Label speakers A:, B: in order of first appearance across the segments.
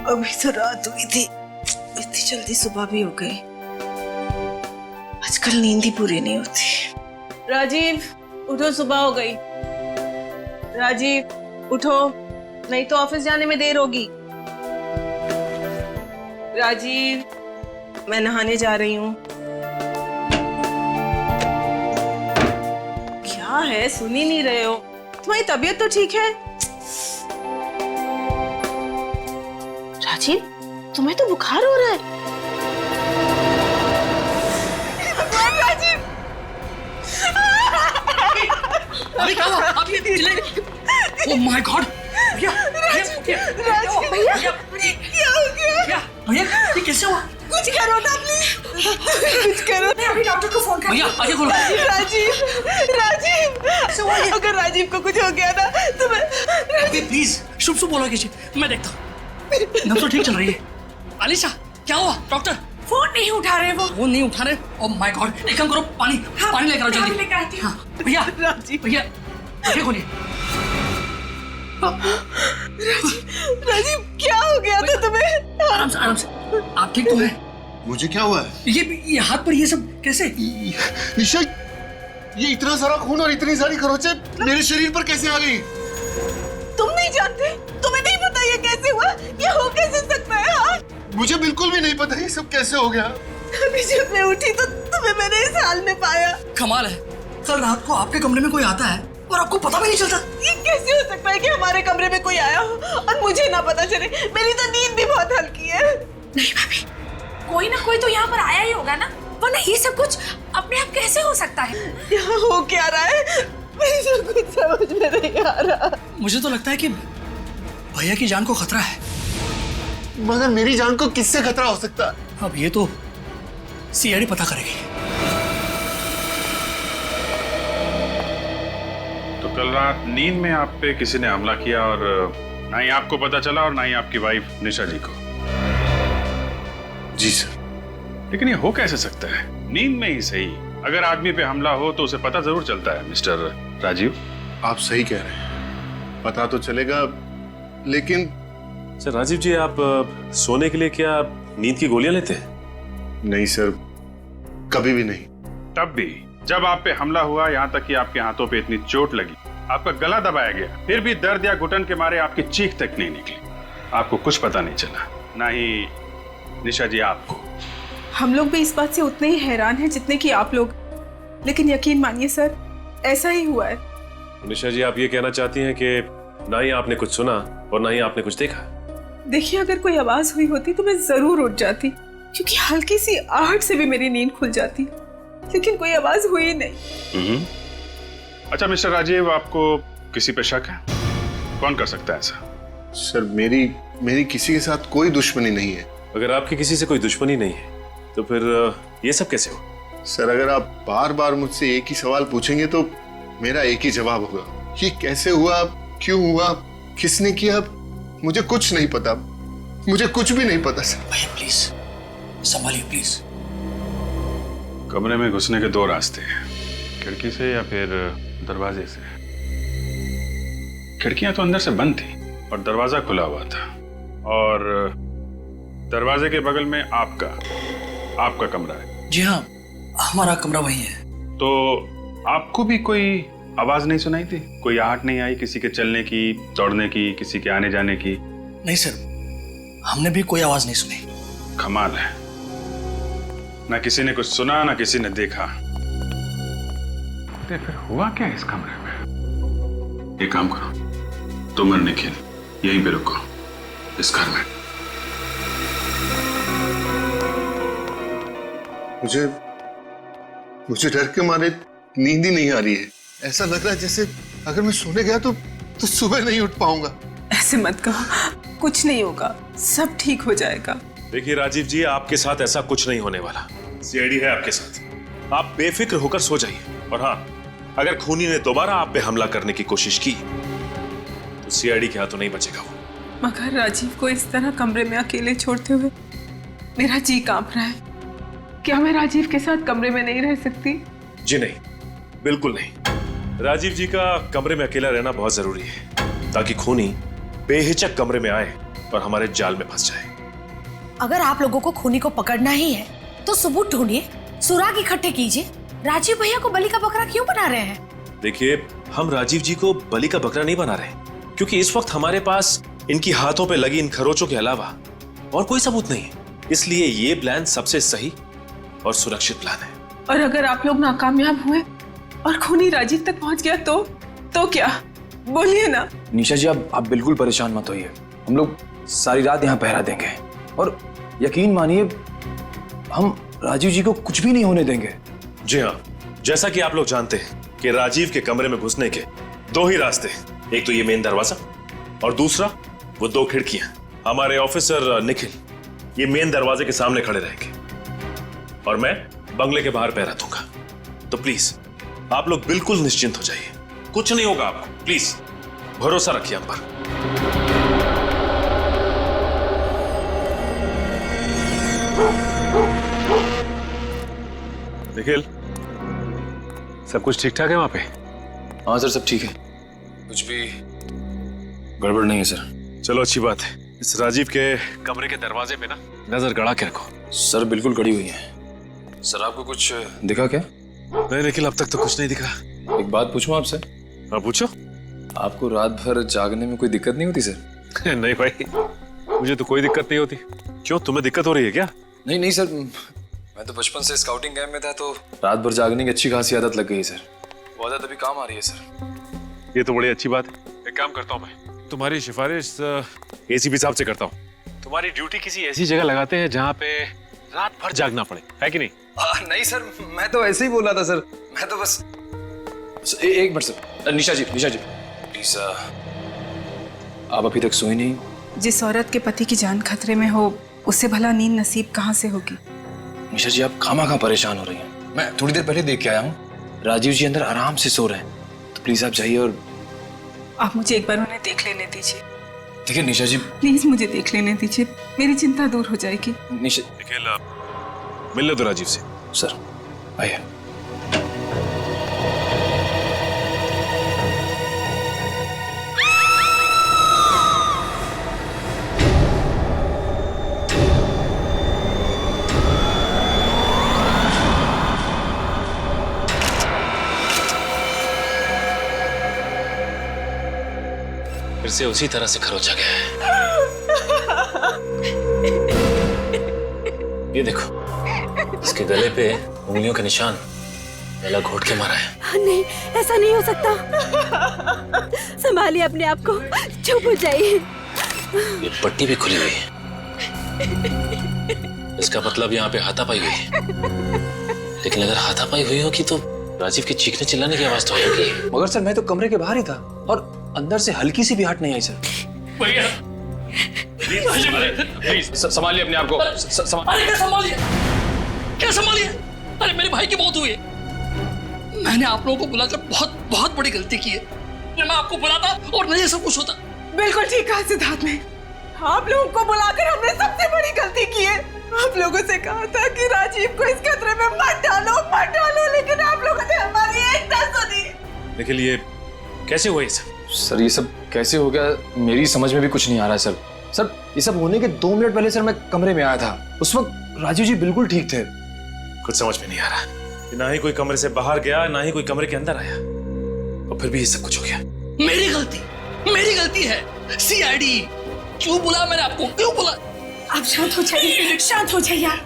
A: अभी तो रात हुई थी, इतनी जल्दी सुबह भी हो गई। आजकल नींद ही पूरी नहीं होती। राजीव उठो, सुबह हो गई। राजीव उठो, नहीं तो ऑफिस जाने में देर होगी। राजीव, मैं नहाने जा रही हूँ। क्या है, सुन ही नहीं रहे हो? तुम्हारी तबीयत तो ठीक है? राजीव, तुम्हें तो बुखार हो रहा है। राजीव,
B: अभी क्या हुआ? अभी ओह माय गॉड! भैया,
A: भैया, क्या हो गया?
B: भैया, ये कैसे हुआ?
A: कुछ करो ना प्लीज, कुछ करो।
B: मैं अभी डॉक्टर को फोन कर। भैया, आगे बोलो।
A: राजीव, अगर राजीव को कुछ हो गया ना तो मैं।
B: अभी प्लीज शुभ शुभ बोलो कीजिए, मैं देखता हूँ। नब्ज तो ठीक चल रही है। अलीशा, क्या हुआ? डॉक्टर
C: फोन नहीं उठा रहे वो।
B: फोन नहीं उठा रहे? Oh my God! एक काम करो, पानी पानी लेकर आओ जल्दी।
C: लेकर आती हूँ।
B: हाँ, भैया,
A: राजीव,
B: भैया, आगे खोलिए।
A: राजीव, क्या हो गया था तुम्हें?
B: आराम से, आराम से। आप ठीक तो हैं?
D: मुझे क्या हुआ है?
B: ये हाथ पर ये सब कैसे?
D: निशा, ये इतना सारा खून और इतनी सारी खरोंचे मेरे शरीर पर कैसे आ गई?
A: तुम नहीं जानते? तुम्हें नहीं पता ये कैसे हुआ? ये हो कैसे सकता है? हाँ?
D: मुझे बिल्कुल भी नहीं पता ये सब कैसे हो गया।
A: अभी जब मैं उठी तो तुम्हें मैंने इस हाल में पाया।
B: कमाल है, कल रात को आपके कमरे में कोई आता है और आपको पता भी नहीं चलता।
A: ये कैसे हो सकता है कि हमारे कमरे में कोई आया हो और मुझे ना पता चले? मेरी तो नींद भी बहुत हल्की है।
C: नहीं भाभी, कोई ना कोई तो यहाँ पर आया ही होगा ना, वरना ये सब कुछ अपने आप कैसे हो सकता है?
A: यहाँ हो क्या रहा है? मेरी तो कुछ समझ में नहीं आ रहा।
B: मुझे तो लगता है कि भैया की जान को खतरा है।
D: मगर मेरी जान को किससे खतरा हो सकता है?
B: अब ये तो सीआईडी पता करेगी।
E: तो कल रात नींद में आप पे किसी ने हमला किया और ना ही आपको पता चला और ना ही आपकी वाइफ निशा जी को।
D: जी सर।
E: लेकिन ये हो कैसे सकता है? नींद में ही सही, अगर आदमी पे हमला हो तो उसे पता जरूर चलता है। मिस्टर राजीव,
D: आप सही कह रहे हैं, पता तो चलेगा, लेकिन
F: सर राजीव जी, आप सोने के लिए क्या नींद की गोलियां लेते हैं?
D: नहीं सर, कभी भी नहीं।
E: तब भी जब आप पे हमला हुआ, यहाँ तक कि आपके हाथों पे इतनी चोट लगी, आपका गला दबाया गया, फिर भी दर्द या घुटन के मारे आपकी चीख तक नहीं निकली, आपको कुछ पता नहीं चला, ना ही निशा जी आपको।
G: हम लोग भी इस बात से उतने ही हैरान हैं जितने कि आप लोग, लेकिन यकीन मानिए सर, ऐसा ही हुआ है।
F: निशा जी, आप ये कहना चाहती हैं कि ना ही आपने कुछ सुना और ना ही आपने कुछ देखा?
G: देखिए, अगर कोई आवाज हुई होती तो मैं जरूर उठ जाती, क्योंकि हल्की सी आहट से भी मेरी नींद खुल जाती, लेकिन कोई आवाज हुई नहीं।
E: अच्छा मिस्टर राजीव, आपको किसी पे शक है? कौन कर सकता है ऐसा?
D: सर, मेरी किसी के साथ कोई दुश्मनी नहीं है।
F: अगर आपकी किसी से कोई दुश्मनी नहीं है तो फिर ये सब कैसे हो?
D: सर, अगर आप बार बार मुझसे एक ही सवाल पूछेंगे तो मेरा एक ही जवाब होगा। ये कैसे हुआ, क्यों हुआ, किसने किया, मुझे कुछ नहीं पता, मुझे कुछ भी नहीं पता सर।
B: भैया प्लीज संभालिए प्लीज।
E: कमरे में घुसने के दो रास्ते हैं, खिड़की से या फिर दरवाजे से। खिड़कियां तो अंदर से बंद थी और दरवाजा खुला हुआ था, और दरवाजे के बगल में आपका कमरा है।
B: जी हाँ, हमारा कमरा वही है।
E: तो आपको भी कोई आवाज नहीं सुनाई थी? कोई आहट नहीं आई किसी के चलने की, दौड़ने की, किसी के आने जाने की?
B: नहीं सर, हमने भी कोई आवाज नहीं सुनी।
E: कमाल है, ना किसी ने कुछ सुना ना किसी ने देखा। तो फिर हुआ क्या इस कमरे में? एक काम करो, तुम और निखिल यहीं पे रुको, इस घर में।
D: मुझे डर के मारे नींद ही नहीं आ रही है। ऐसा लग रहा है जैसे अगर मैं सोने गया तो सुबह नहीं उठ पाऊंगा।
G: ऐसे मत कहो, कुछ नहीं होगा, सब ठीक हो जाएगा।
F: देखिए राजीव जी, आपके साथ ऐसा कुछ नहीं होने वाला। सीआईडी है आपके साथ, आप बेफिक्र होकर सो जाइए। और हाँ, अगर खूनी ने दोबारा आप पे हमला करने की कोशिश की तो सीआईडी के हाथों नहीं बचेगा वो।
G: मगर राजीव को इस तरह कमरे में अकेले छोड़ते हुए मेरा जी कांप रहा है। क्या मैं राजीव के साथ कमरे में नहीं रह सकती?
F: जी नहीं, बिल्कुल नहीं। राजीव जी का कमरे में अकेला रहना बहुत जरूरी है ताकि खूनी बेहिचक कमरे में आए और हमारे जाल में फंस जाए।
C: अगर आप लोगों को खूनी को पकड़ना ही है तो सबूत ढूंढिए, सुराग इकट्ठे कीजिए। राजीव भैया को बलि का बकरा क्यों बना रहे हैं?
F: देखिए, हम राजीव जी को बलि का बकरा नहीं बना रहे, क्योंकि इस वक्त हमारे पास इनकी हाथों पे लगी इन खरोचों के अलावा और कोई सबूत नहीं है। इसलिए ये प्लान सबसे सही और सुरक्षित प्लान है।
G: और अगर आप लोग नाकामयाब हुए और खूनी राजीव तक पहुंच गया तो क्या? बोलिए ना।
H: निशा जी, आप बिल्कुल परेशान मत होइए। हम लोग सारी रात यहाँ पहरा देंगे और यकीन मानिए हम राजीव जी को कुछ भी नहीं होने देंगे।
F: जी हाँ, जैसा कि आप लोग जानते हैं कि राजीव के कमरे में घुसने के दो ही रास्ते, एक तो ये मेन दरवाजा और दूसरा वो दो खिड़कियां। हमारे ऑफिसर निखिल ये मेन दरवाजे के सामने खड़े रहेंगे और मैं बंगले के बाहर पहरा दूंगा। तो प्लीज आप लोग बिल्कुल निश्चिंत हो जाइए, कुछ नहीं होगा आपको। प्लीज भरोसा रखिए हम पर। निखिल, सब कुछ ठीक ठाक है वहां पे?
H: हाँ सर, सब ठीक है, कुछ भी गड़बड़ नहीं है सर।
F: चलो अच्छी बात है। इस राजीव के कमरे के दरवाजे पे ना नजर गड़ा के रखो।
H: सर बिल्कुल कड़ी हुई है। सर आपको कुछ दिखा क्या?
F: नहीं निखिल, अब तक तो कुछ नहीं दिखा।
H: एक बात पूछूं आपसे?
F: हाँ पूछो।
H: आपको रात भर जागने में कोई दिक्कत नहीं होती सर?
F: नहीं भाई, मुझे तो कोई दिक्कत नहीं होती। क्यों, तुम्हें दिक्कत हो रही है क्या?
H: नहीं सर, मैं तो बचपन से स्काउटिंग कैंप में था तो रात भर जागने की अच्छी खासी आदत लग गई सर। वो आदत अभी काम आ रही है सर।
F: ये तो बड़ी अच्छी बात है। एक काम करता हूँ, मैं तुम्हारी सिफारिश एसीपी साहब से करता हूँ। तुम्हारी ड्यूटी किसी ऐसी जगह लगाते हैं जहाँ पे रात भर जागना पड़े, है कि नहीं?
H: नहीं सर, मैं तो ऐसे ही बोला था सर। मैं तो बस एक minute sir. Nisha ji please, आप अभी तक सोई नहीं?
G: जिस औरत के पति की जान खतरे में हो उससे भला नींद नसीब कहाँ से होगी?
H: निशा जी, आप खामा परेशान हो रही हैं। मैं थोड़ी देर पहले देख के आया हूँ, राजीव जी अंदर आराम से सो रहे हैं। तो प्लीज आप जाइए और
G: आप मुझे एक बार उन्हें देख लेने दीजिए।
H: ठीक है निशा जी,
G: प्लीज मुझे देख लेने दीजिए, मेरी चिंता दूर हो जाएगी।
H: निशा
F: निखिल, मिल लो तो राजीव से।
H: सर आइए।
I: फिर से उसी तरह से खरोचा गया है। ये देखो, इसके गले पे उंगलियों के निशान, गला घोट के मारा है।
J: नहीं, ऐसा नहीं हो सकता। संभालिए अपने आप को, चुप हो जाइए।
I: ये पट्टी भी खुली हुई है, इसका मतलब यहाँ पे हाथापाई हुई है। लेकिन अगर हाथापाई हुई होगी तो राजीव के चीखने चिल्लाने की आवाज तो होगी।
H: मगर सर मैं तो कमरे के बाहर ही था और अंदर से हल्की सी भी आहट नहीं आई सर।
B: भैया
H: प्लीज संभालिए अपने आप को।
B: अरे क्या संभालिए? अरे मेरे भाई की मौत हुई है। मैंने आप लोगों को बुलाकर बहुत बड़ी गलती की है। मैं आपको बुलाता और नहीं सब कुछ होता।
A: बिल्कुल ठीक कहा सिद्धार्थ ने। आप लोगों को बुलाकर हमने सबसे बड़ी गलती की है। आप लोगों से कहा था कि राजीव को इस खतरे में मत डालो, लेकिन आप लोगों ने हमारी एक ना सुनी।
F: निखिल, ये कैसे हुआ ये सब?
H: सर ये सब कैसे हो गया मेरी समझ में भी कुछ नहीं आ रहा है सर। सर ये सब होने के 2 मिनट पहले सर मैं कमरे में आया था, उस वक्त राजीव जी बिल्कुल ठीक थे।
F: कुछ समझ में नहीं आ रहा। ना ही कोई कमरे से बाहर गया, ना ही कोई कमरे के अंदर आया, और फिर भी ये सब कुछ हो गया।
B: मेरी गलती है। सीआईडी क्यों बुला मैंने आपको? क्यों बुला?
C: आप शांत हो जाइए यार।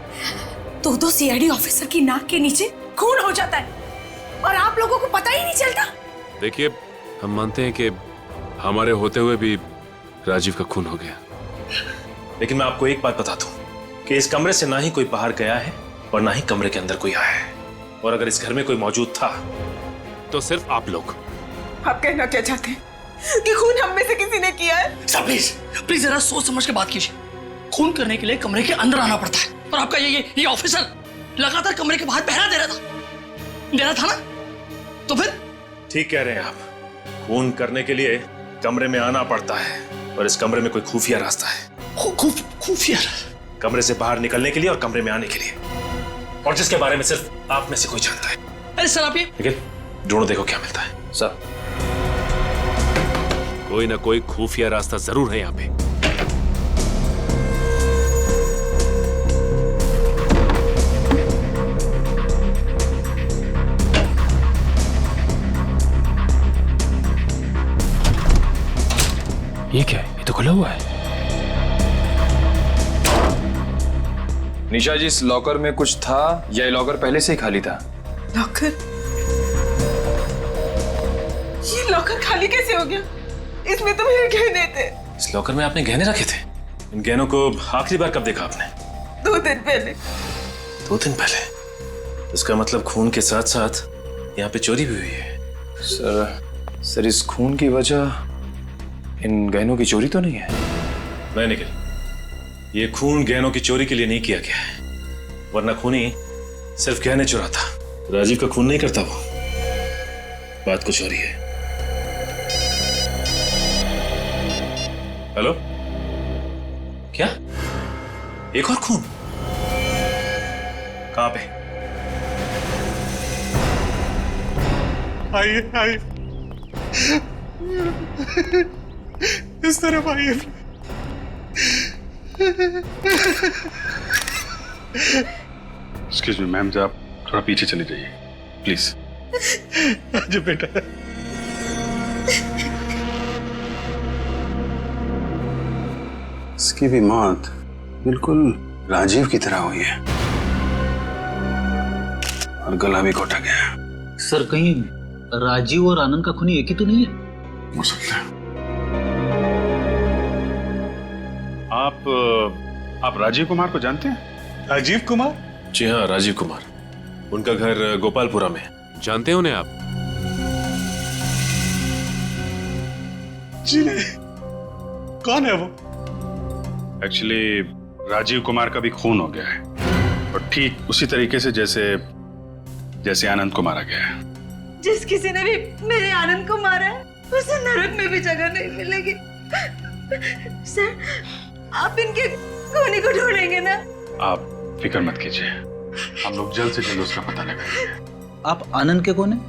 C: 2 सीआईडी ऑफिसर की नाक के नीचे खून हो जाता है और आप लोगों को पता ही नहीं चलता।
K: देखिए, हम मानते हैं कि हमारे होते हुए भी राजीव का खून हो गया,
F: लेकिन मैं आपको एक बात बता दूं कि इस कमरे से ना ही कोई बाहर गया है और ना ही कमरे के अंदर कोई आया है। और अगर इस घर में कोई मौजूद था
K: तो सिर्फ आप लोग।
A: आप कहना क्या चाहते हैं कि खून हम में से किसी ने किया है?
B: सर प्लीज जरा सोच समझ के बात कीजिए। खून करने के लिए कमरे के अंदर आना पड़ता है और आपका ये ऑफिसर लगातार कमरे के बाहर पहरा दे रहा था ना? तो फिर
F: ठीक कह रहे हैं आप। खून करने के लिए कमरे में आना पड़ता है और इस कमरे में कोई खुफिया रास्ता है।
B: खुफिया?
F: कमरे से बाहर निकलने के लिए और कमरे में आने के लिए, और जिसके बारे में सिर्फ आप में से कोई जानता है।
B: अरे सर आप ये
F: ठीक है, ढूंढो देखो क्या मिलता है।
H: सर
K: कोई ना कोई खुफिया रास्ता जरूर है यहाँ पे।
H: ये क्या है? ये तो खुला हुआ है। निशा जी, इस लॉकर में कुछ था या ये लॉकर पहले से ही खाली था?
A: लॉकर? ये लॉकर खाली कैसे हो गया? इसमें तो मेरे गहने थे।
I: इस लॉकर में आपने गहने रखे थे? इन गहनों को आखिरी बार कब देखा आपने?
A: 2 दिन पहले।
I: 2 दिन पहले? इसका मतलब खून के साथ साथ यहाँ पे चोरी भी हुई है।
H: सर इस खून की वजह इन गहनों की चोरी तो नहीं है?
I: नहीं निखिल, ये खून गहनों की चोरी के लिए नहीं किया गया है, वरना खूनी सिर्फ गहने चुराता। राजीव का खून नहीं करता वो। बात कुछ और ही है। हेलो, क्या? एक और खून? कहां पे?
E: आइए आइए, इस तरफ आइए। एक्सक्यूज मी मैम, आप थोड़ा पीछे चले जाइए प्लीज। आज बेटा,
L: इसकी भी मौत बिल्कुल राजीव की तरह हुई है और गला भी घोटा गया।
M: सर, कहीं राजीव और आनंद का खूनी एक ही तो नहीं है?
E: हो सकता है। आप राजीव कुमार को जानते हैं?
F: राजीव कुमार?
I: जी हाँ, राजीव कुमार। उनका घर गोपालपुरा में है।
K: जानते हैं उन्हें आप?
F: जी नहीं। कौन है वो?
E: एक्चुअली राजीव कुमार का भी खून हो गया है, और ठीक उसी तरीके से जैसे आनंद को मारा गया है।
A: जिस किसी ने भी मेरे आनंद को मारा है, उसे नरक में भी जगह नहीं मिलेगी। सर, आप इनके खूनी को ढूंढेंगे ना?
E: आप फिक्र मत कीजिए, हम लोग जल्द से जल्द उसका पता लगाएंगे।
M: आप आनंद के कौन है?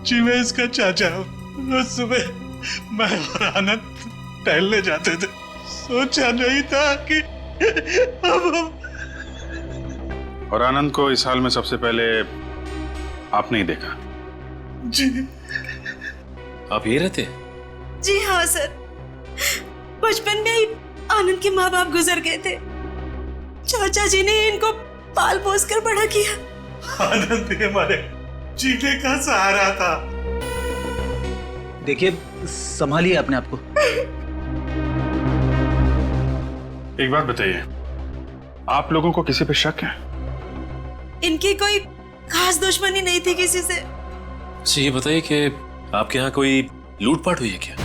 F: जी मैं इसका चाचा हूँ। रोज सुबह मैं और आनंद टहलने जाते थे। सोचा नहीं था कि अब हम...
E: और आनंद को इस हाल में सबसे पहले आपने ही देखा?
F: जी।
I: आप यही रहते?
A: जी हाँ सर, बचपन में ही आनंद के माँ बाप गुजर गए थे। चाचा जी ने इनको पाल पोस कर बड़ा किया।
F: आनंद ही हमारे जीने का सहारा था।
M: देखिए, संभालिए अपने आप को।
E: एक बात बताइए, आप लोगों को किसी पे शक है?
A: इनकी कोई खास दुश्मनी नहीं थी किसी से।
I: अच्छा ये बताइए कि आपके यहाँ कोई लूटपाट हुई है क्या?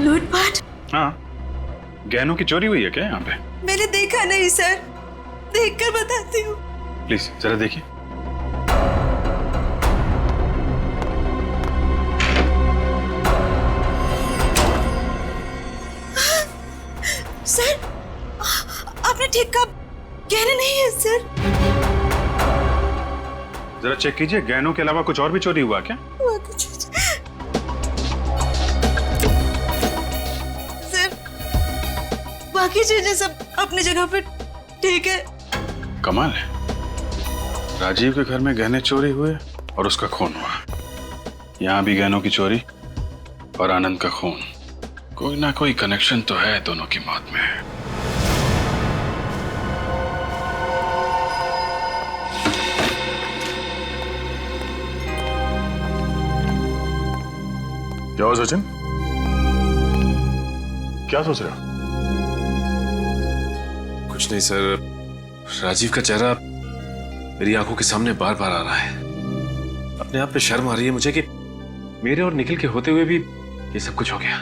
A: लूटपाट?
E: हाँ, गहनों की चोरी हुई है क्या यहाँ पे?
A: मैंने देखा नहीं सर, देखकर बताती हूँ।
E: प्लीज जरा देखिए।
A: सर, आपने ठीक कहा, गहने नहीं है सर।
E: जरा चेक कीजिए, गहनों के अलावा कुछ और भी चोरी हुआ क्या?
A: सर, बाकी चीजें सब अपनी जगह पे ठीक है।
E: कमाल है, राजीव के घर में गहने चोरी हुए और उसका खून हुआ। यहाँ भी गहनों की चोरी और आनंद का खून। कोई ना कोई कनेक्शन तो है दोनों की मौत में।
F: क्या हुआ सचिन? क्या सोच रहे हो?
K: कुछ नहीं सर, राजीव का चेहरा मेरी आंखों के सामने बार बार आ रहा है। अपने आप पे शर्म आ रही है मुझे कि मेरे और निखिल के होते हुए भी ये सब कुछ हो गया।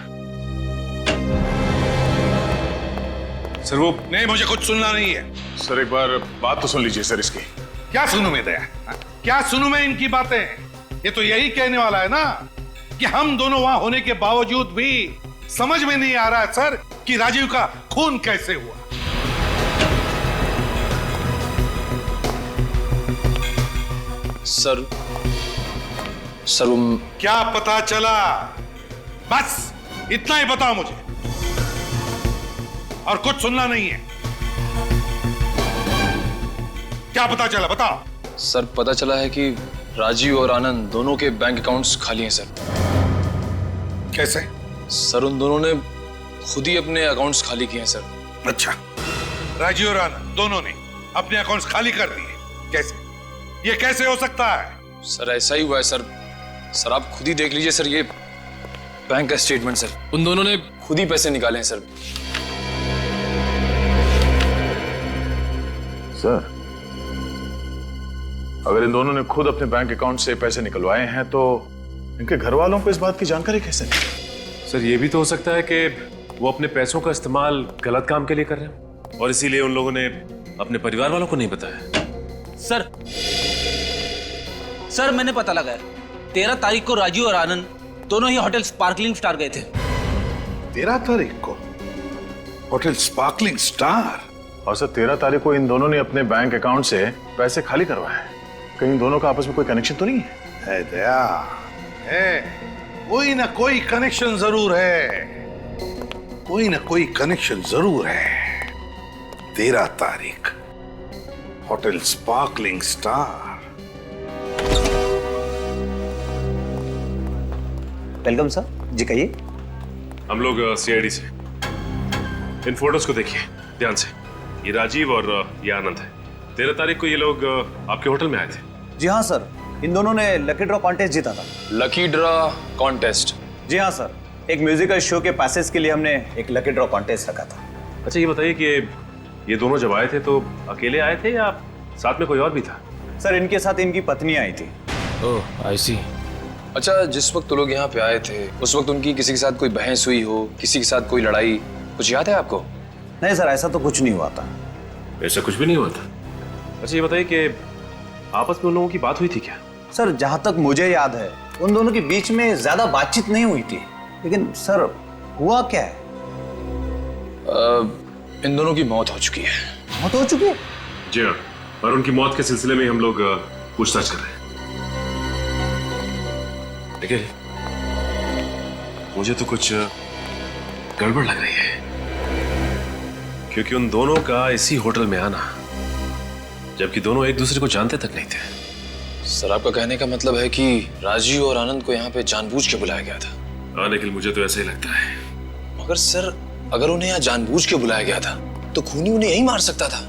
K: सर वो
L: नहीं, मुझे कुछ सुनना नहीं है।
F: सर एक बार बात तो सुन लीजिए सर इसकी।
L: क्या सुनूं मैं दया? क्या सुनूं मैं इनकी बातें? ये तो यही कहने वाला है ना कि हम दोनों वहां होने के बावजूद भी समझ में नहीं आ रहा है सर कि राजीव का खून कैसे हुआ।
H: सर वो
L: क्या पता चला? बस इतना ही बताओ मुझे, और कुछ सुनना नहीं है। क्या पता चला, बताओ।
H: सर पता चला है कि राजीव और आनंद दोनों के बैंक अकाउंट्स खाली हैं सर।
L: कैसे?
H: सर उन दोनों ने खुद ही अपने अकाउंट्स खाली किए हैं सर।
L: अच्छा, राजीव और आनंद दोनों ने अपने अकाउंट्स खाली कर दिए? कैसे? ये कैसे हो सकता है?
H: सर ऐसा ही हुआ है सर। सर आप खुद ही देख लीजिए सर, ये बैंक का स्टेटमेंट सर। उन दोनों ने खुद ही पैसे निकाले हैं सर।
F: सर, अगर इन दोनों ने खुद अपने बैंक अकाउंट से पैसे निकलवाए हैं तो इनके घर वालों को इस बात की जानकारी कैसे नहीं? सर, ये भी तो हो सकता है कि वो अपने पैसों का इस्तेमाल गलत काम के लिए कर रहे हैं और इसीलिए उन लोगों ने अपने परिवार वालों को नहीं बताया।
M: सर मैंने पता लगाया, 13 तारीख को राजीव और आनंद दोनों ही होटल स्पार्कलिंग स्टार गए थे।
L: 13 तारीख को होटल स्पार्कलिंग स्टार?
F: और सर 13 तारीख को इन दोनों ने अपने बैंक अकाउंट से पैसे खाली करवाए हैं। कहीं दोनों का आपस में कोई कनेक्शन तो नहीं है?
L: दया है, कोई ना कोई कनेक्शन जरूर है, कोई ना कोई कनेक्शन जरूर है। 13 तारीख hotel sparkling star.
M: Welcome sir ji, कहिए।
F: हम लोग सीआईडी से। इन फोटोज को देखिए ध्यान से। ये राजीव और ये आनंद है। 13 तारीख को ये लोग आपके होटल में आए थे।
M: जी हाँ सर, इन दोनों ने लकी ड्रॉ कॉन्टेस्ट जीता था।
H: Lucky draw contest?
M: जी हाँ सर, एक म्यूजिकल शो के पैसेज के लिए हमने एक लकी ड्रॉ कॉन्टेस्ट रखा था।
F: अच्छा ये बताइए कि ये दोनों जब आए थे तो अकेले आए थे या साथ में कोई और भी था?
M: सर इनके साथ इनकी पत्नी आई थी।
H: ओह आई सी। अच्छा, जिस वक्त वो लोग यहाँ पे आए थे उस वक्त उनकी किसी के साथ कोई बहस हुई हो, किसी के साथ कोई लड़ाई, कुछ याद है आपको?
M: नहीं सर, ऐसा तो कुछ नहीं हुआ था।
F: ऐसा कुछ भी नहीं हुआ था? अच्छा ये बताइए कि आपस में उन लोगों की बात हुई थी क्या?
M: सर जहां तक मुझे याद है उन दोनों के बीच में ज्यादा बातचीत नहीं हुई थी, लेकिन सर हुआ क्या है?
H: इन दोनों की मौत हो चुकी है।
M: मौत हो चुकी है?
F: जी हाँ, और उनकी मौत के सिलसिले में हम लोग पूछताछ कर रहे हैं। देखिए मुझे तो कुछ गड़बड़ लग रही है, क्योंकि उन दोनों का इसी होटल में आना, जबकि दोनों एक दूसरे को जानते तक नहीं थे।
H: सर आपका कहने का मतलब है कि राजीव और आनंद को यहाँ पे जानबूझ के बुलाया गया था?
F: हाँ निखिल, मुझे तो ऐसा ही लगता है।
H: मगर सर अगर उन्हें यहाँ जानबूझ के बुलाया गया था तो खूनी उन्हें यही मार सकता था।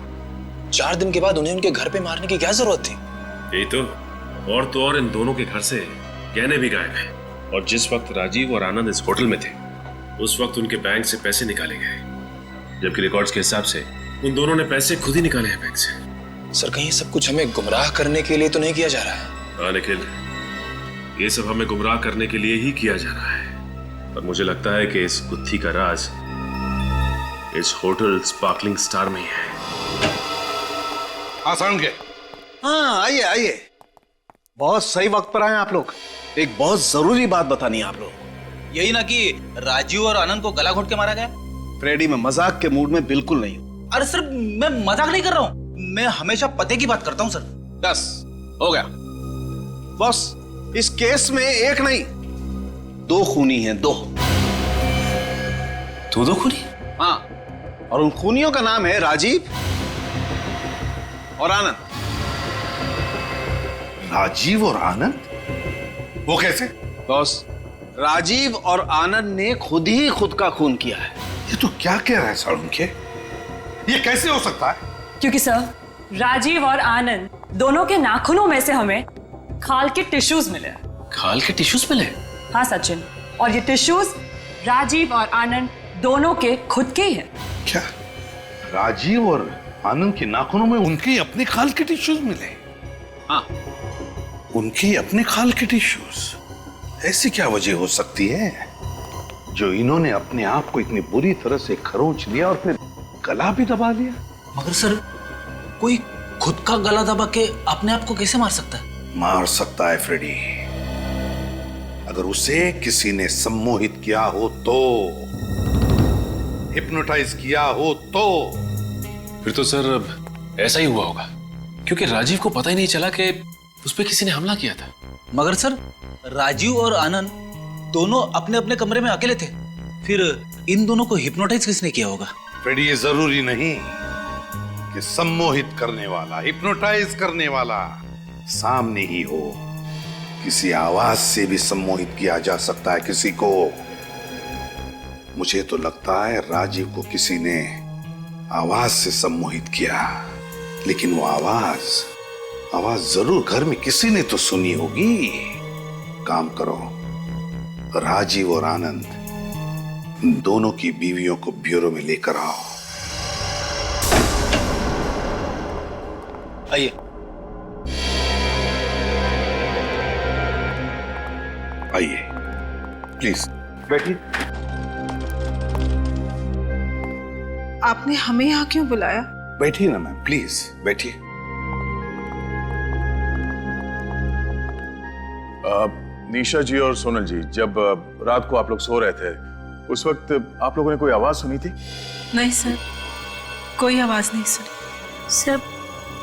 H: 4 दिन के बाद उन्हें उनके घर पे मारने की क्या जरूरत थी?
F: यही तो और इन दोनों के घर से गहने भी गायब हैं। और जिस वक्त राजीव और आनंद इस होटल में थे उस वक्त उनके बैंक से पैसे निकाले गए, जबकि रिकॉर्ड्स के हिसाब से उन दोनों ने पैसे खुद ही निकाले हैं बैंक से।
H: सर कहीं सब कुछ हमें गुमराह करने के लिए तो नहीं किया जा रहा है?
F: हाँ निखिल, ये सब हमें गुमराह करने के लिए ही किया जा रहा है। और मुझे लगता है कि इस गुत्थी का राज इस होटल स्पार्कलिंग स्टार में ही है।
L: आसान के।
N: हाँ आइए आइए, बहुत सही वक्त पर आए आप लोग। एक बहुत जरूरी बात बतानी है आप लोग।
M: यही ना कि राजीव और आनंद को गला घोट के मारा गया?
N: फ्रेडी, मैं मजाक के मूड में बिल्कुल नहीं हूं।
M: अरे सर मैं मजाक नहीं कर रहा हूँ, मैं हमेशा पते की बात करता हूँ सर।
N: बस हो गया बस। इस केस में एक नहीं 2 खूनी हैं, 2
M: खूनी?
N: हाँ, और उन खूनियों का नाम है राजीव और आनंद।
L: राजीव और आनंद? वो कैसे?
N: बॉस, राजीव और आनंद ने खुद ही खुद का खून किया है।
L: ये तो क्या कह रहा है सालुंखे? ये कैसे हो सकता है?
O: क्योंकि सर राजीव और आनंद दोनों के नाखूनों में से हमें खाल के टिश्यूज मिले।
B: खाल के टिश्यूज मिले?
O: हाँ सचिन, और ये टिश्यूज राजीव और आनंद दोनों के खुद के ही हैं।
L: क्या राजीव और आनंद के नाखूनों में उनके अपने खाल के टिश्यूज मिले?
N: हाँ,
L: उनके अपने खाल के टिश्यूज? ऐसी क्या वजह हो सकती है जो इन्होंने अपने आप को इतनी बुरी तरह से खरोंच लिया और फिर गला भी दबा लिया?
M: मगर सर कोई खुद का गला दबा के अपने आप को कैसे मार सकता है?
L: मार सकता है फ्रेडी, अगर उसे किसी ने सम्मोहित किया हो तो, हिप्नोटाइज किया हो तो।
K: फिर तो सर ऐसा ही हुआ होगा, क्योंकि राजीव को पता ही नहीं चला कि उस पर किसी ने हमला किया था।
M: मगर सर राजीव और आनंद दोनों अपने अपने कमरे में अकेले थे,
N: फिर इन दोनों को हिप्नोटाइज किसने किया होगा?
L: फ्रेडी, ये जरूरी नहीं कि सम्मोहित करने वाला, हिप्नोटाइज करने वाला सामने ही हो। किसी आवाज से भी सम्मोहित किया जा सकता है किसी को। मुझे तो लगता है राजीव को किसी ने आवाज से सम्मोहित किया, लेकिन वो आवाज जरूर घर में किसी ने तो सुनी होगी। काम करो, राजीव और आनंद दोनों की बीवियों को ब्यूरो में लेकर आओ।
N: आइए।
L: आइए, प्लीज बैठिए।
G: आपने हमें यहाँ क्यों बुलाया?
L: बैठिए ना मैम, प्लीज बैठिए।
K: निशा जी और सोनल जी, जब रात को आप लोग सो रहे थे उस वक्त आप लोगों ने कोई आवाज सुनी थी?
G: नहीं सर, कोई आवाज नहीं सुनी।
C: सर,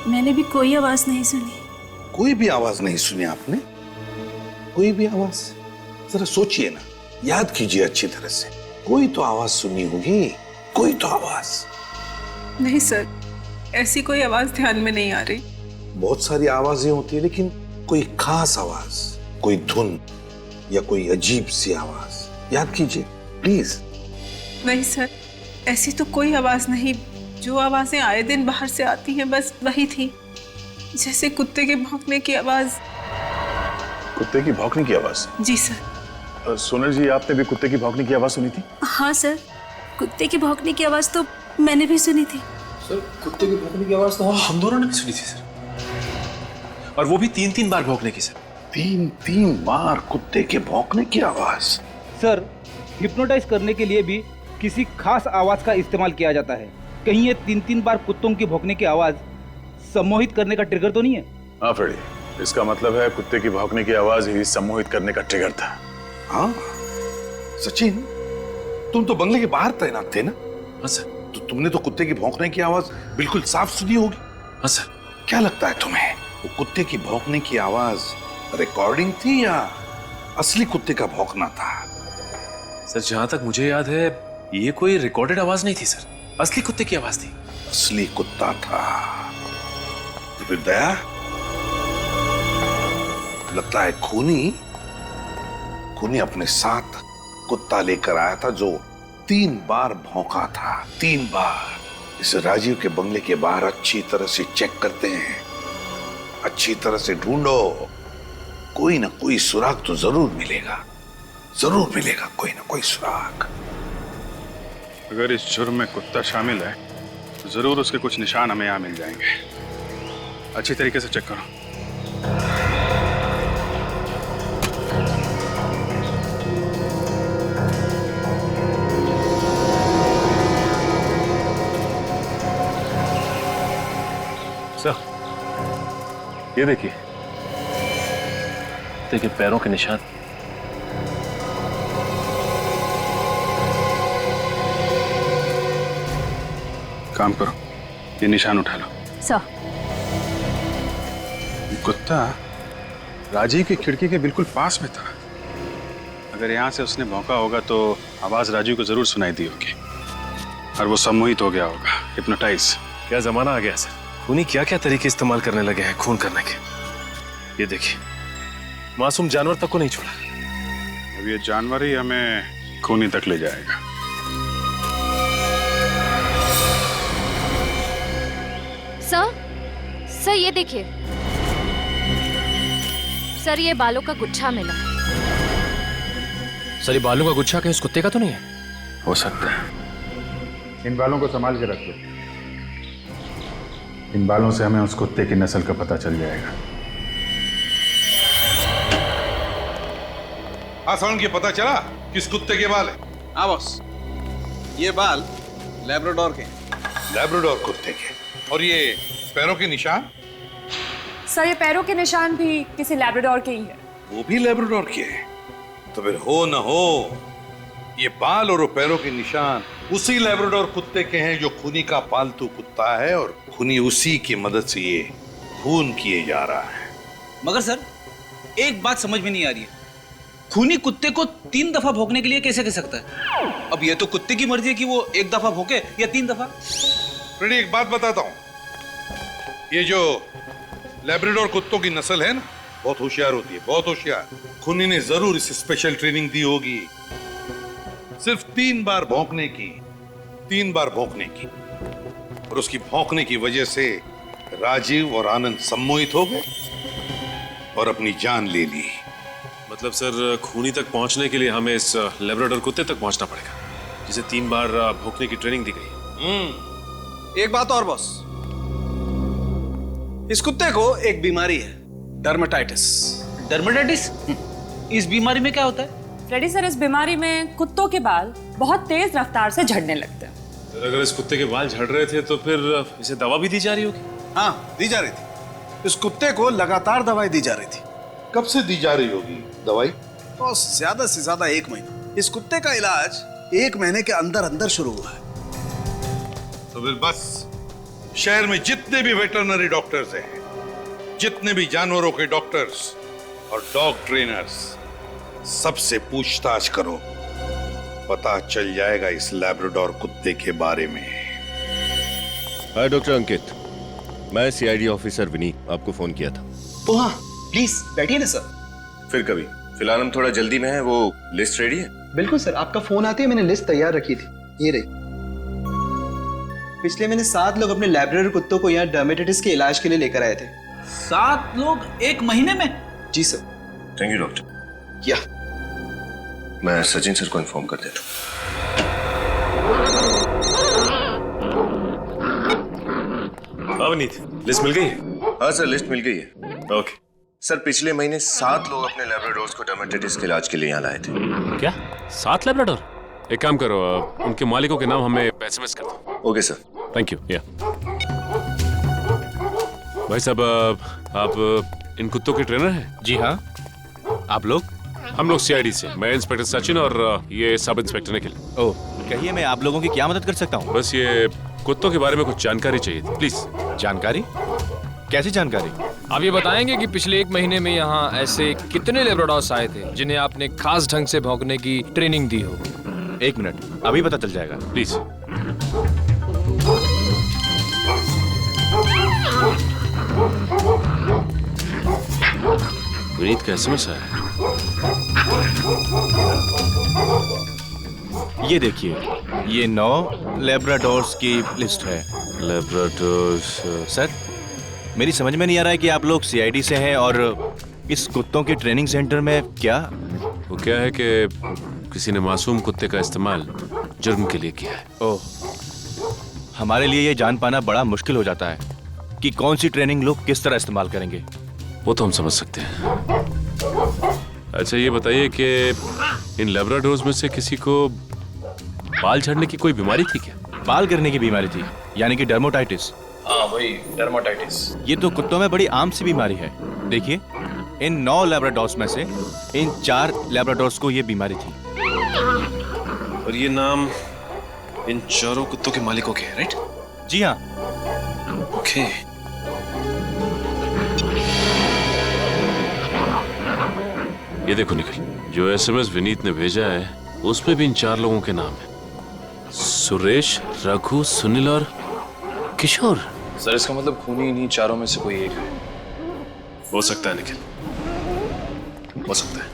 C: मैंने भी कोई आवाज नहीं सुनी।
L: कोई भी आवाज नहीं सुनी आपने? कोई भी आवाज? जरा सोचिए ना, याद कीजिए अच्छी तरह से। कोई तो आवाज सुनी होगी, कोई तो आवाज।
G: नहीं सर, ऐसी कोई आवाज ध्यान में नहीं आ रही।
L: बहुत सारी आवाजें होती है, लेकिन कोई खास आवाज, कोई धुन या कोई अजीब सी आवाज याद कीजिए प्लीज।
G: नहीं सर, ऐसी तो कोई आवाज नहीं। जो आवाजें आए दिन बाहर से आती हैं बस वही थी, जैसे कुत्ते के भौंकने की आवाज।
K: कुत्ते की भौंकने की आवाज?
G: जी सर।
K: सोनल जी, आपने भी कुत्ते की भौंकने की आवाज सुनी थी?
C: हाँ सर, कुत्ते की भौंकने की आवाज तो मैंने भी सुनी थी।
H: सर, कुत्ते की भौंकने की आवाज तो हम दोनों ने भी सुनी थी सर, और वो भी 3-3 बार भौंकने की। सर,
L: 3-3 बार कुत्ते के भौंकने की आवाज?
P: सर, हिप्नोटाइज करने के लिए भी किसी खास आवाज का इस्तेमाल किया जाता है। कहीं ये 3-3 बार कुत्तों की भौंकने की आवाज सम्मोहित करने का ट्रिगर तो नहीं है?
K: हाँ फ्रेडी, इसका मतलब है कुत्ते की भौंकने की आवाज ही सम्मोहित करने का ट्रिगर था।
L: हाँ सचिन, तुम तो बंगले के बाहर तैनात थे ना?
F: हाँ सर।
L: तो तुमने तो कुत्ते की भौंकने की आवाज बिल्कुल साफ सुनी होगी।
F: हाँ सर।
L: क्या लगता है तुम्हें, वो कुत्ते की भौंकने की आवाज रिकॉर्डिंग थी या असली कुत्ते का भौंकना था?
F: सर, जहां तक मुझे याद है ये कोई रिकॉर्डेड आवाज नहीं थी सर, असली कुत्ते की आवाज थी।
L: असली कुत्ता था? तो फिर दया, लगता है खूनी अपने साथ कुत्ता लेकर आया था जो 3 बार भौंका था। 3 बार। इसे राजीव के बंगले के बाहर अच्छी तरह से चेक करते हैं, अच्छी तरह से ढूंढो, कोई ना कोई सुराग तो जरूर मिलेगा, कोई ना कोई सुराग।
E: अगर इस जुर्म में कुत्ता शामिल है तो जरूर उसके कुछ निशान हमें यहाँ मिल जाएंगे। अच्छी तरीके से चेक करो।
I: सर, ये देखिए पैरों के निशान।
E: काम करो, ये निशान उठा लो।
J: सर,
E: कुत्ता राजीव की खिड़की के बिल्कुल पास में था। अगर यहाँ से उसने भौंका होगा तो आवाज राजीव को जरूर सुनाई दी होगी और वो सम्मोहित हो गया होगा, हिप्नोटाइज।
I: क्या जमाना आ गया सर, खूनी क्या क्या तरीके इस्तेमाल करने लगे हैं खून करने के। ये देखिए, मासूम जानवर तक को नहीं छोड़ा।
E: अब ये जानवर ही हमें खूनी तक ले जाएगा।
J: सर ये देखिए सर, ये बालों का गुच्छा मिला।
H: सर, ये बालों का गुच्छा कहीं उस कुत्ते का तो नहीं है?
E: हो सकता है। इन बालों को संभाल के रखो, इन बालों से हमें उस कुत्ते की नस्ल का पता चल जाएगा।
L: आसान के पता चला किस कुत्ते के बाल है?
N: हाँ बॉस, ये बाल लैब्राडोर के।
L: लैब्राडोर कुत्ते के। और ये पैरों के निशान?
O: सर, ये पैरों के निशान भी किसी लैब्राडोर के ही है।
L: वो भी लैब्राडोर के हैं? तो फिर हो न हो ये बाल और पैरों के निशान उसी लैब्राडोर कुत्ते के हैं जो खूनी का पालतू कुत्ता है, और खूनी उसी की मदद से ये खून किए जा रहा है।
N: मगर सर, एक बात समझ में नहीं आ रही है,
P: खूनी कुत्ते को 3 दफा भौंकने के लिए कैसे कह सकता है? अब ये तो कुत्ते की मर्जी है कि वो 1 दफा भौंके या 3 दफा।
L: फ्रेडी, एक बात बताता हूं, ये जो लैब्राडोर कुत्तों की नस्ल है ना, बहुत होशियार होती है, बहुत होशियार। खूनी ने जरूर इसे स्पेशल ट्रेनिंग दी होगी, सिर्फ 3 बार भौंकने की, 3 बार भौंकने की। और उसकी भौंकने की वजह से राजीव और आनंद सम्मोहित हो गए और अपनी जान ले ली।
K: मतलब सर, खूनी तक पहुंचने के लिए हमें इस लैब्राडोर कुत्ते तक पहुंचना पड़ेगा, जिसे 3 बार भौंकने की ट्रेनिंग दी गई।
N: एक बात और बॉस, इस कुत्ते को एक बीमारी है, डर्मेटाइटिस।
P: डर्मेटाइटिस? इस बीमारी में क्या होता है?
O: फ्रेडी सर, इस बीमारी में कुत्तों के बाल बहुत तेज रफ्तार से झड़ने लगते हैं।
K: अगर इस कुत्ते के बाल झड़ रहे थे तो फिर इसे दवा भी दी जा रही होगी?
N: हाँ, दी जा रही थी। इस कुत्ते को लगातार दवाई दी जा रही थी।
L: कब से दी जा रही होगी दवाई?
N: तो ज्यादा से ज्यादा 1 महीना। इस कुत्ते का इलाज 1 महीने के अंदर अंदर शुरू हुआ है।
L: तो फिर बस शहर में जितने भी वेटरनरी डॉक्टर्स हैं, जितने भी जानवरों के डॉक्टर्स और डॉग ट्रेनर्स, सबसे पूछताछ करो, पता चल जाएगा इस लैब्राडोर कुत्ते के बारे में।
Q: हाय डॉक्टर अंकित, मैं सीआईडी ऑफिसर विनीत, आपको फोन किया था।
H: ओ हाँ, प्लीज बैठिए ना सर।
Q: फिर कभी, फिलहाल हम थोड़ा जल्दी में हैं। वो लिस्ट रेडी है?
H: बिल्कुल सर, आपका फोन आते ही मैंने लिस्ट तैयार रखी थी, ये रही। पिछले महीने 7 लोग अपने लैब्राडोर कुत्तों को यहाँ डर्मेटाइटिस के इलाज के लिए लेकर आए थे।
P: 7 लोग 1 महीने में?
H: जी सर।
Q: Thank you doctor.
H: या
Q: मैं सचिन सर को इन्फॉर्म कर देता
K: हूँ। अवनीत, लिस्ट मिल गई है?
Q: हाँ सर, लिस्ट मिल गई है।
K: ओके
Q: सर, पिछले महीने 7 लोग अपने लैब्राडोर्स को डर्मेटाइटिस के इलाज के लिए यहाँ लाए थे।
K: क्या 7 लैब्राडोर? एक काम करो, उनके मालिकों के नाम हमें एसएमएस कर दो।
Q: Okay sir.
K: Thank you. या भाई साहब, आप इन कुत्तों के ट्रेनर हैं?
I: जी हाँ। आप लोग?
K: हम लोग सीआईडी से। मैं इंस्पेक्टर सचिन और ये सब इंस्पेक्टर निखिल।
I: ओह, कहिए मैं आप लोगों की क्या मदद कर सकता हूँ?
K: बस ये कुत्तों के बारे में कुछ जानकारी चाहिए थी, प्लीज।
I: जानकारी? कैसी जानकारी?
R: आप ये बताएंगे कि पिछले 1 महीने में यहाँ ऐसे कितने लैब्राडोर्स आए थे जिन्हें आपने खास ढंग से भौंकने की ट्रेनिंग दी हो?
I: 1 मिनट, अभी पता चल जाएगा,
K: प्लीज। विनीत का एसएमएस आया।
I: ये देखिए, ये 9 लैब्राडोर्स की लिस्ट है।
K: लैब्राडोर्स?
I: सर, मेरी समझ में नहीं आ रहा है कि आप लोग सीआईडी से हैं और इस कुत्तों के ट्रेनिंग सेंटर में क्या?
K: वो क्या है कि किसी ने मासूम कुत्ते का इस्तेमाल जुर्म के लिए किया है।
I: ओह, हमारे लिए ये जान पाना बड़ा मुश्किल हो जाता है कि कौन सी ट्रेनिंग लोग किस तरह इस्तेमाल करेंगे।
K: वो तो हम समझ सकते हैं। अच्छा, ये बताइए कि इन लैब्राडोर्स में से किसी को बाल झड़ने की कोई बीमारी थी क्या?
I: बाल गिरने की बीमारी थी, यानी कि डर्मेटाइटिस।
H: हाँ, वही डर्मेटाइटिस।
I: ये तो कुत्तों में बड़ी आम सी बीमारी है। देखिए, इन 9 लैब्राडोर्स में से इन 4 लैब्राडोर्स को ये बीमारी थी।
K: और ये नाम इन 4 कुत्तों के मालिकों के हैं, राइट?
I: जी हाँ।
K: ओके। ये देखो निखिल, जो एसएमएस विनीत ने भेजा है उसमें भी इन 4 लोगों के नाम है। सुरेश, रघु, सुनील और किशोर।
H: सर, इसका मतलब खूनी इन्हीं 4 में से कोई एक है।
K: हो सकता है निखिल, हो सकता है।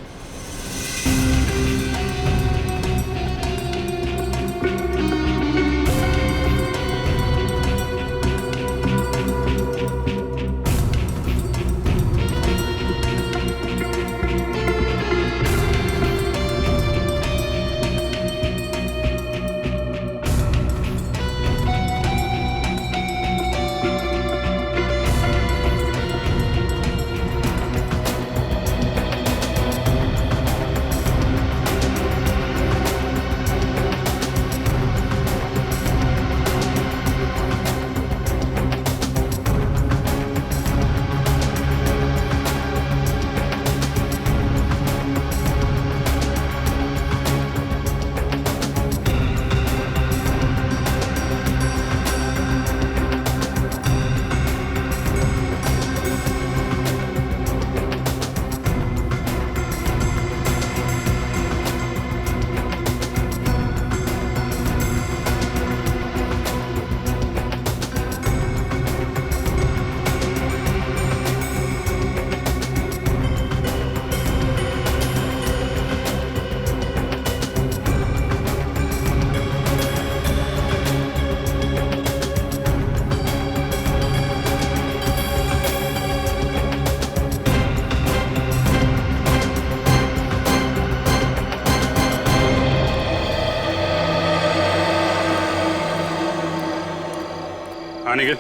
E: हाँ निखिल।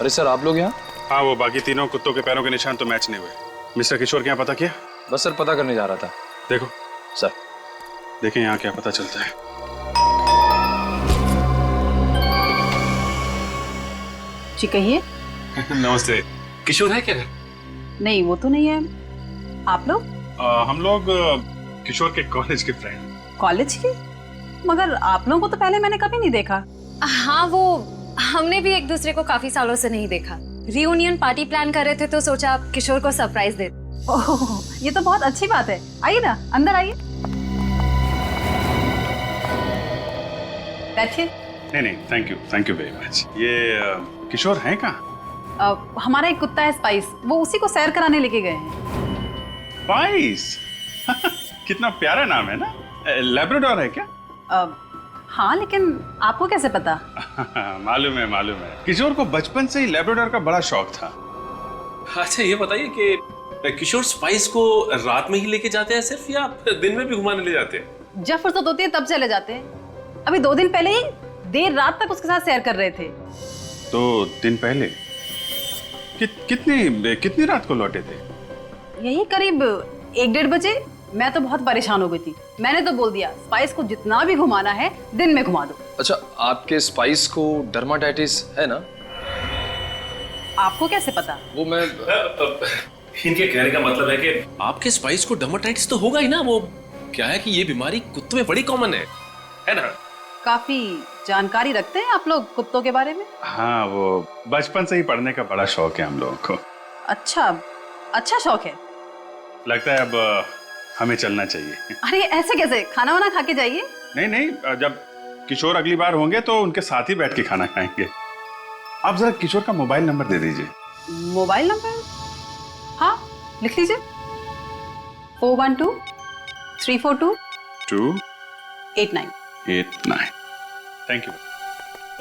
H: अरे सर आप लोग यहाँ?
E: हाँ, वो बाकी तीनों कुत्तों के पैरों के निशान तो मैच नहीं हुए। मिस्टर किशोर के यहाँ पता किया?
H: बस सर पता करने जा रहा था।
E: देखो
H: सर,
E: देखें यहाँ क्या पता चलता है।
S: जी कहिए।
K: नमस्ते। किशोर है क्या घर?
S: नहीं वो तो नहीं है। आप लोग?
E: हम लोग किशोर के कॉलेज के फ्रेंड।
S: कॉलेज के? मगर आप लोगों को तो पहले मैंने कभी नहीं देखा।
J: हाँ, वो हमने भी एक दूसरे को काफी सालों से नहीं देखा। रियूनियन पार्टी प्लान कर रहे थे तो सोचा किशोर को सरप्राइज दे।
S: ओह, ये तो बहुत अच्छी बात है। आइए ना, अंदर आइए, बैठिए।
E: नहीं, थैंक यू वेरी मच। ये किशोर हैं कहाँ?
S: हमारा एक कुत्ता है स्पाइस, वो उसी को सैर कराने लेके गए हैं।
E: स्पाइस? कितना प्यारा नाम है ना। लैब्राडोर है क्या?
S: हाँ, लेकिन आपको कैसे पता?
E: मालूम है। किशोर को बचपन से ही लैब्राडोर का बड़ा शौक था।
K: अच्छा ये बताइए कि किशोर स्पाइस को रात में ही लेके जाते हैं सिर्फ, या दिन में भी घुमाने ले जाते हैं?
S: जब फुर्सत होती है तब चले जाते हैं। अभी 2 दिन पहले ही देर रात तक उसके साथ सैर कर रहे थे।
E: 2 दिन पहले? कितनी रात को लौटे थे?
S: यही करीब 1-1:30 बजे। मैं तो बहुत परेशान हो गई थी। मैंने तो बोल दिया स्पाइस को जितना भी घुमाना है दिन में घुमा दो।
H: अच्छा, आपके स्पाइस को डर्माटाइटिस है ना?
S: आपको कैसे पता?
H: वो मैं
K: इनके कहने का मतलब है कि आपके स्पाइस को डर्माटाइटिस तो होगा ही ना। वो क्या है कि ये बीमारी कुत्तों में बड़ी कॉमन है ना?
S: काफी जानकारी रखते हैं आप लोग कुत्तों के बारे में।
E: हाँ, वो बचपन से ही पढ़ने का बड़ा शौक है हम लोगों को।
S: अच्छा शौक है।
E: लगता है अब हमें चलना चाहिए।
S: अरे ऐसे कैसे? खाना वाना खा के जाइए।
E: नहीं, जब किशोर अगली बार होंगे तो उनके साथ ही बैठ के खाना खाएंगे। आप जरा किशोर का मोबाइल नंबर दे दीजिए।
S: Mobile number? हाँ, लिख लीजिए। 412 342
E: 289। Thank you.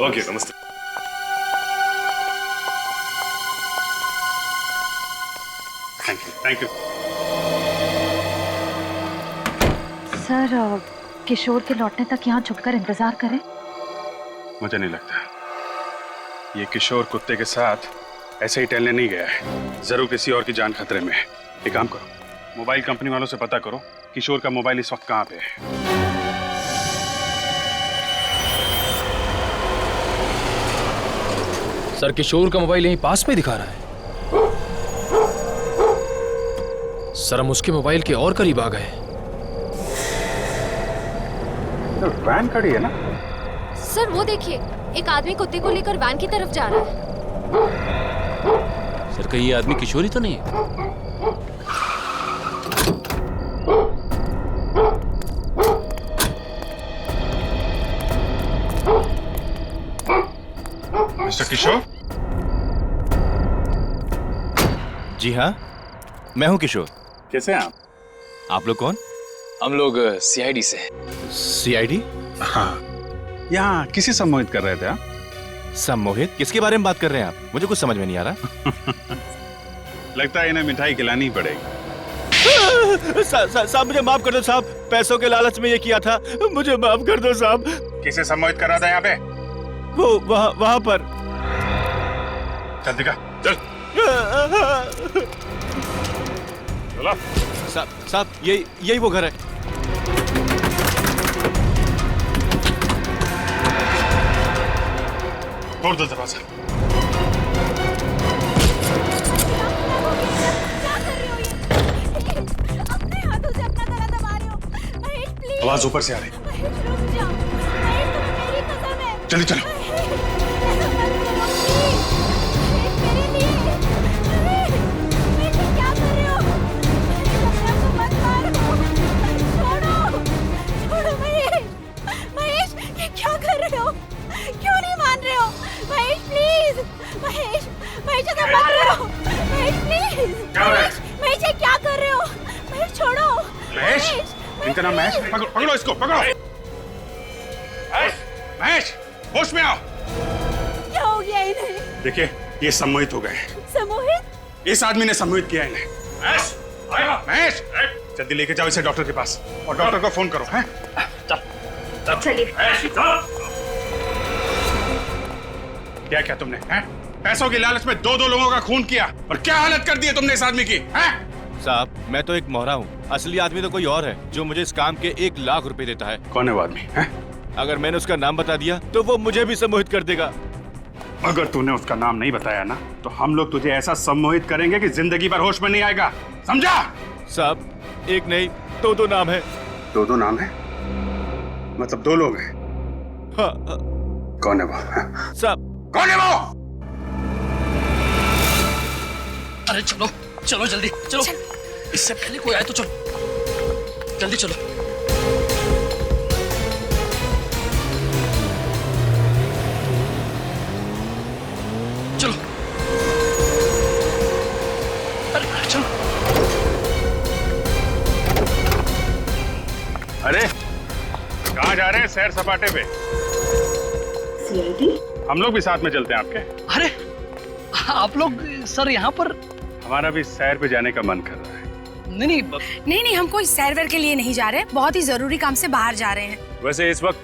K: ओके, नमस्ते।
E: Thank you.
J: सर, किशोर के लौटने तक यहाँ छुपकर इंतजार करें?
E: मुझे नहीं लगता ये किशोर कुत्ते के साथ ऐसे ही टहलने नहीं गया है। जरूर किसी और की जान खतरे में है। एक काम करो, मोबाइल कंपनी वालों से पता करो किशोर का मोबाइल इस वक्त कहाँ पे है।
R: सर, किशोर का मोबाइल यहीं पास में दिखा रहा है। सर, हम उसके मोबाइल के और करीब आ गए।
E: तो वैन खड़ी है ना?
J: सर वो देखिए, एक आदमी कुत्ते को लेकर वैन की तरफ जा रहा है।
R: सर, कहीं ये आदमी किशोर ही तो नहीं है?
E: मिस्टर किशोर?
T: जी हाँ, मैं हूँ किशोर।
E: कैसे हैं आप?
T: आप लोग कौन?
H: हम लोग सीआईडी से।
T: सीआईडी?
E: हाँ, यहाँ किसी सम्मोहित कर रहे थे आप?
T: सम्मोहित? किसके बारे में बात कर रहे हैं आप? मुझे कुछ समझ में नहीं आ रहा।
E: लगता है इन्हें मिठाई खिलानी पड़ेगी।
T: साहब मुझे माफ कर दो साहब, पैसों के लालच में ये किया था, मुझे माफ कर दो साहब।
E: किसे सम्मोहित कर रहा था यहाँ पे?
T: वो वहाँ पर।
E: चल दिखा, चल।
T: साहब यही वो घर है।
E: तोड़ दो दरवाजा। आवाज ऊपर से आ रही। चलो चलो। इनका नाम महेश। पकड़ो इसको, पकड़ो। महेश, होश में आओ।
C: क्या हो गया इन्हें?
E: देखिए, ये सम्मोहित हो गए।
C: सम्मोहित?
E: इस आदमी ने सम्मोहित किया इन्हें। महेश, महेश, जल्दी लेके जाओ इसे डॉक्टर के पास और डॉक्टर को फोन करो। हैं?
C: चलिए।
E: क्या क्या तुमने हैं? पैसों की लालच में दो लोगों का खून किया और क्या हालत कर दी है तुमने इस आदमी की हैं?
T: साहब मैं तो एक मोहरा हूँ, असली आदमी तो कोई और है जो मुझे इस काम के 1 लाख रुपए देता है।
E: कौन है वो आदमी हैं?
T: अगर मैंने उसका नाम बता दिया तो वो मुझे भी सम्मोहित कर देगा।
E: अगर तूने उसका नाम नहीं बताया ना तो हम लोग तुझे ऐसा सम्मोहित करेंगे कि जिंदगी भर होश में नहीं आएगा, समझा?
T: साहब एक नहीं 2 नाम है।
E: 2 नाम है? मतलब 2 लोग हैं?
T: हाँ।
E: कौन है वो?
T: साहब
E: कौन है वो?
B: अरे चलो चलो जल्दी चलो, इससे पहले कोई आए तो चलो जल्दी चलो। चलो अरे चलो।
E: अरे कहाँ जा रहे हैं? सैर सपाटे पे।
A: सीआईडी?
E: हम लोग भी साथ में चलते हैं आपके।
B: अरे आप लोग सर यहाँ पर?
E: हमारा भी सैर पे जाने का मन कर रहा है।
C: नहीं हम कोई सैर के लिए नहीं जा रहे, बहुत ही जरूरी काम से बाहर जा रहे हैं।
F: वैसे इस वक्त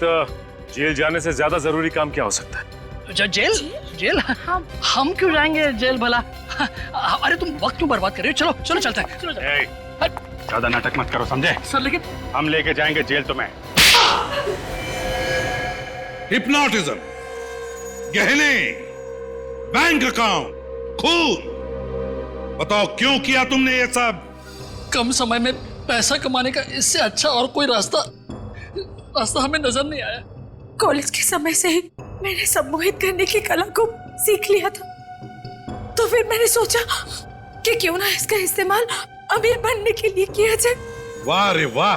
F: जेल जाने से ज्यादा जरूरी काम क्या हो सकता है?
B: जेल? जेल? हम क्यों जाएंगे जेल भला? अरे तुम वक्त क्यों बर्बाद कर रहे हो? चलो चलो चलते हैं। चलो
E: ज्यादा नाटक मत करो, समझे?
B: सर लेकिन
E: हम लेके जाएंगे जेल तुम्हें।
L: हिप्नोटिज्म, गहने, बैंक अकाउंट, खून, बताओ क्यों किया तुमने ये सब?
B: कम समय में पैसा कमाने का इससे अच्छा और कोई रास्ता हमें नजर नहीं आया।
C: कॉलेज के समय से ही मैंने सम्मोहित करने की कला को सीख लिया था, तो फिर मैंने सोचा कि क्यों ना इसका इस्तेमाल अमीर बनने के लिए किया जाए।
L: वाह रे वाह,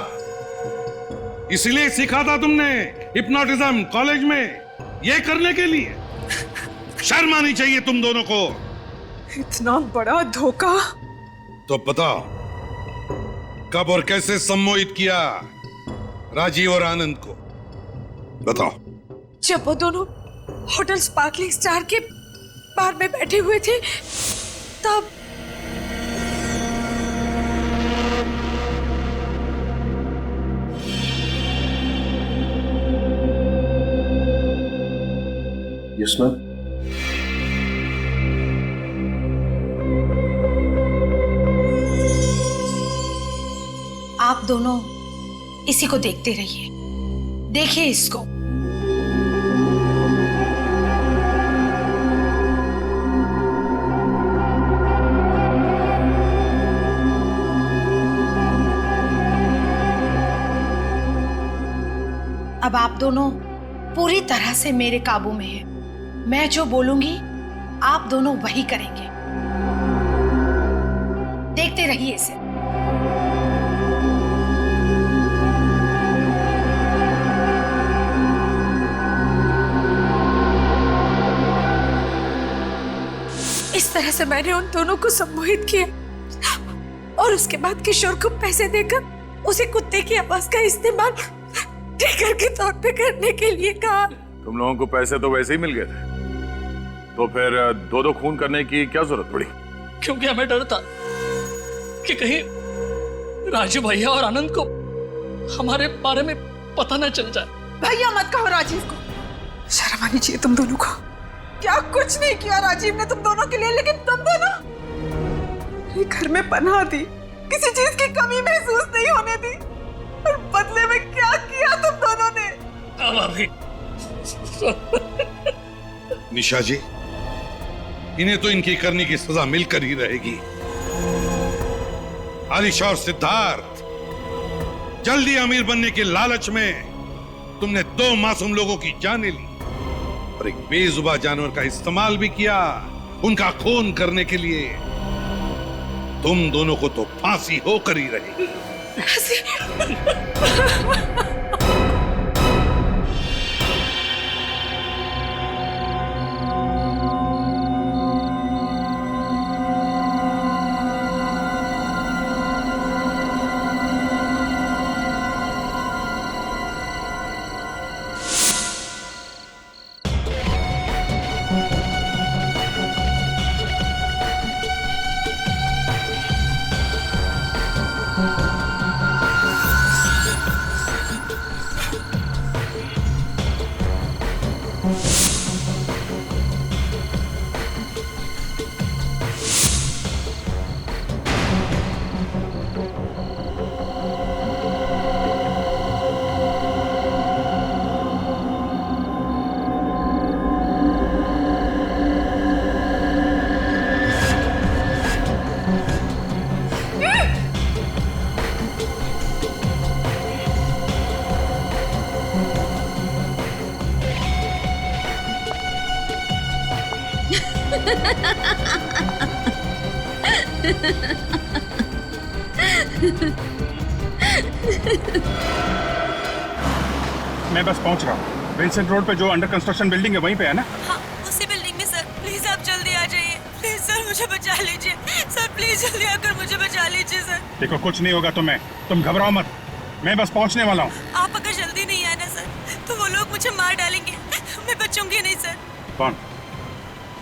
L: इसलिए सीखा था तुमने हिप्नोटिज्म कॉलेज में, ये करने के लिए? शर्म आनी चाहिए तुम दोनों को।
A: इतना बड़ा धोखा।
L: तो बताओ कब और कैसे सम्मोहित किया राजीव और आनंद को? बताओ।
C: जब वो दोनों होटल स्पार्कलिंग स्टार के बार में बैठे हुए थे तब।
H: Yes ma'am.
C: आप दोनों इसी को देखते रहिए, देखिए इसको। अब आप दोनों पूरी तरह से मेरे काबू में हैं। मैं जो बोलूंगी आप दोनों वही करेंगे। देखते रहिए इसे। इस तरह से मैंने उन दोनों को सम्मोहित किया और उसके बाद किशोर को पैसे देकर उसे कुत्ते की आवाज का इस्तेमाल ट्रिगर के तौर पे करने के लिए कहा।
K: तुम लोगों को पैसे तो वैसे ही मिल गए थे, तो फिर 2 खून करने की क्या जरूरत पड़ी?
B: क्योंकि हमें डर था कि कहीं राजीव भैया और आनंद को हमारे बारे में पता न चल जाए।
A: भैया मत कहो राजीव को, शर्म आनी चाहिए तुम दोनों को। क्या कुछ नहीं किया राजीव ने तुम दोनों के लिए, लेकिन तुम दोनों घर में पनाह दी, किसी चीज की कमी महसूस नहीं होने दी, और बदले में क्या किया तुम दोनों ने?
B: अभी
L: निशा जी, इन्हें तो इनकी करने की सजा मिलकर ही रहेगी। आलिशा और सिद्धार्थ, जल्दी अमीर बनने के लालच में तुमने 2 मासूम लोगों की जानें ली और एक बेजुबान जानवर का इस्तेमाल भी किया उनका खून करने के लिए। तुम दोनों को तो फांसी होकर ही रहेगी।
E: मैं बस पहुंच रहा हूँ। विंसेंट रोड पे जो अंडर कंस्ट्रक्शन बिल्डिंग है वहीं पे है ना?
C: हाँ, उसी बिल्डिंग में सर। प्लीज आप जल्दी आ जाइए। प्लीज सर मुझे बचा लीजिए। सर प्लीज जल्दी आकर मुझे बचा लीजिए सर।
E: देखो कुछ नहीं होगा तुम्हें, तुम घबराओ मत, मैं बस पहुंचने वाला हूँ।
C: आप अगर जल्दी नहीं आए ना सर तो वो लोग मुझे मार डालेंगे। मैं बचूंगी नहीं सर।
E: कौन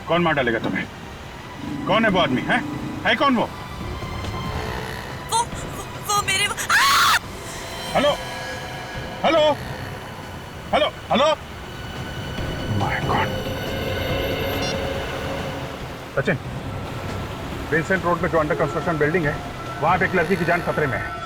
E: कौन मार डालेगा तुम्हें? कौन है वो आदमी? है कौन वो?
C: वो मेरे
E: hello hello hello hello. My God. Sachin, Vincent road पे जो अंडर कंस्ट्रक्शन बिल्डिंग है वहां पे एक लड़की की जान खतरे में है।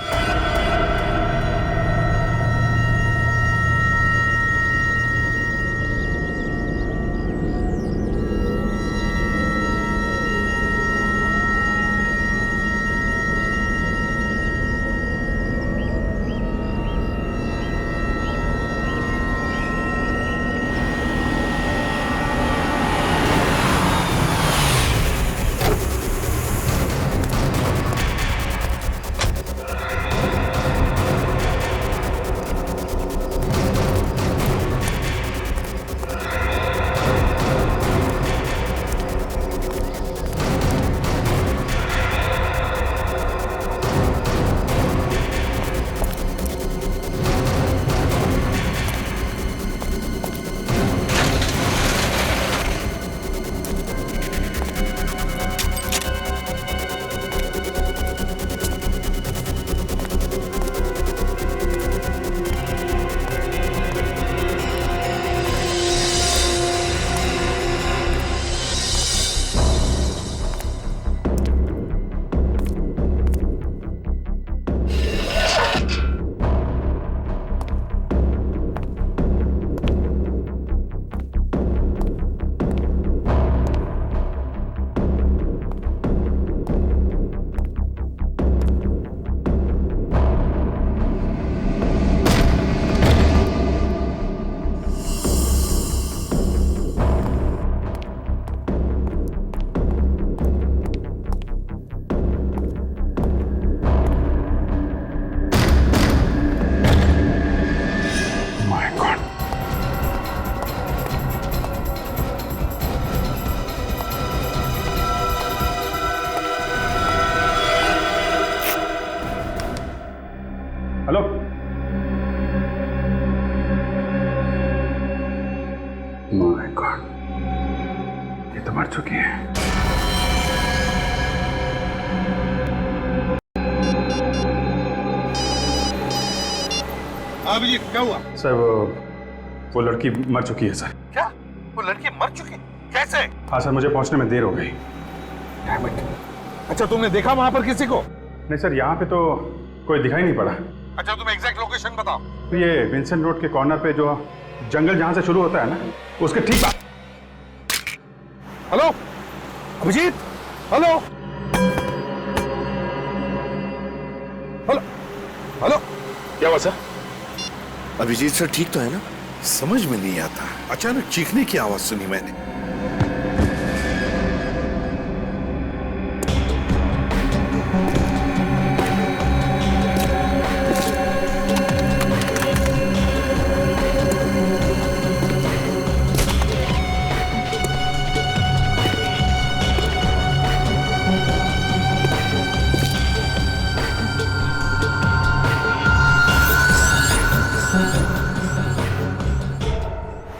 E: हेलो, माय गॉड, ये तो मर चुकी है।
L: अभिजीत क्या हुआ?
E: सर वो लड़की मर चुकी है सर।
L: क्या? वो लड़की मर चुकी? कैसे?
E: हाँ सर, मुझे पहुंचने में देर हो गई।
L: अच्छा, तुमने देखा वहां पर किसी को?
E: नहीं सर, यहाँ पे तो कोई दिखाई नहीं पड़ा।
L: अच्छा, तुम एग्जैक्ट लोकेशन बताओ।
E: तो ये विंसेंट रोड के कॉर्नर पे जो जंगल जहां से शुरू होता है ना, उसके ठीक बाद।
L: Hello Abhijit, hello hello hello,
N: क्या हुआ सर?
L: अभिजीत सर ठीक तो है ना? समझ में नहीं आता, अचानक चीखने की आवाज सुनी मैंने।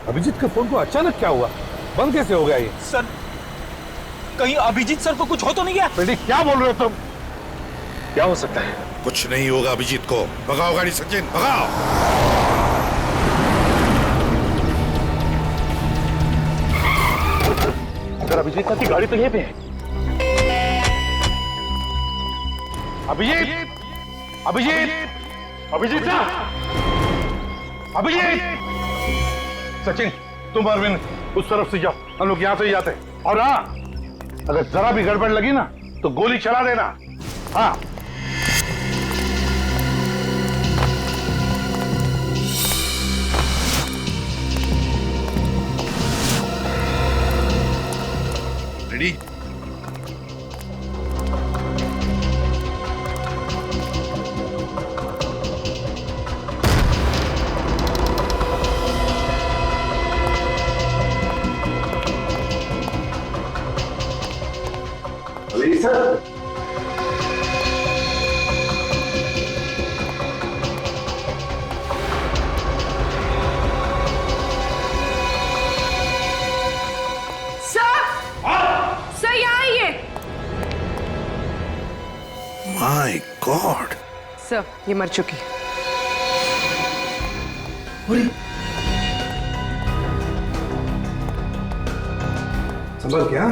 L: अभिजीत के फोन को अचानक क्या हुआ? बंद कैसे हो गया ये?
P: सर, कहीं अभिजीत सर को कुछ हो तो नहीं गया?
L: बेटी क्या बोल रहे हो तुम?
P: क्या हो सकता है?
L: कुछ नहीं होगा अभिजीत को। भगाओ गाड़ी सचिन, भगाओ।
P: अगर अभिजीत सर की गाड़ी तो यहीं पे है।
L: अभिजीत, अभिजीत, अभिजीत सर, अभिजीत। सचिन, तुम अरविंद उस तरफ से जाओ, हम लोग यहां से ही जाते हैं। और हाँ, अगर जरा भी गड़बड़ लगी ना तो गोली चला देना। हाँ। रेडी?
N: सर
C: सर यहाँ आइए।
L: माय गॉड,
A: सर ये मर चुकी।
L: संभल क्या?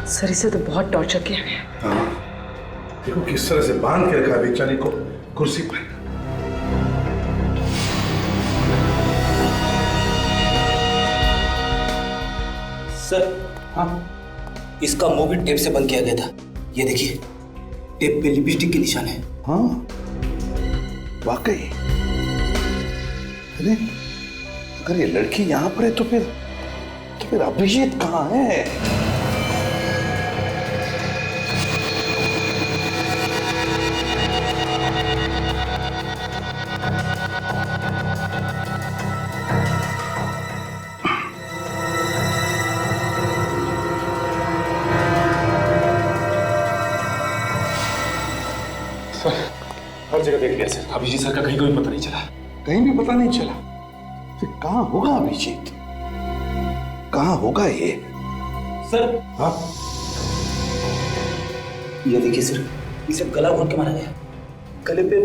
A: सर इसे तो बहुत टॉर्चर किया गया।
L: हाँ, देखो किस तरह से बांध के रखा बेचारी को कुर्सी पर।
U: सर हाँ, इसका मुंह भी टेप से बंद किया गया था। ये देखिए, टेप पे लिपस्टिक के निशान है।
L: हाँ वाकई। अरे अगर ये लड़की यहाँ पर है तो फिर अभिजीत कहाँ है?
K: हर जगह देख लिया सर, अभिजीत सर का कहीं कोई पता नहीं चला।
L: कहीं भी पता नहीं चला? फिर कहाँ होगा अभिजीत? कहाँ होगा ये?
U: सर
L: हाँ,
U: ये देखिए सर, इसे गला घोट के मारा गया। गले पे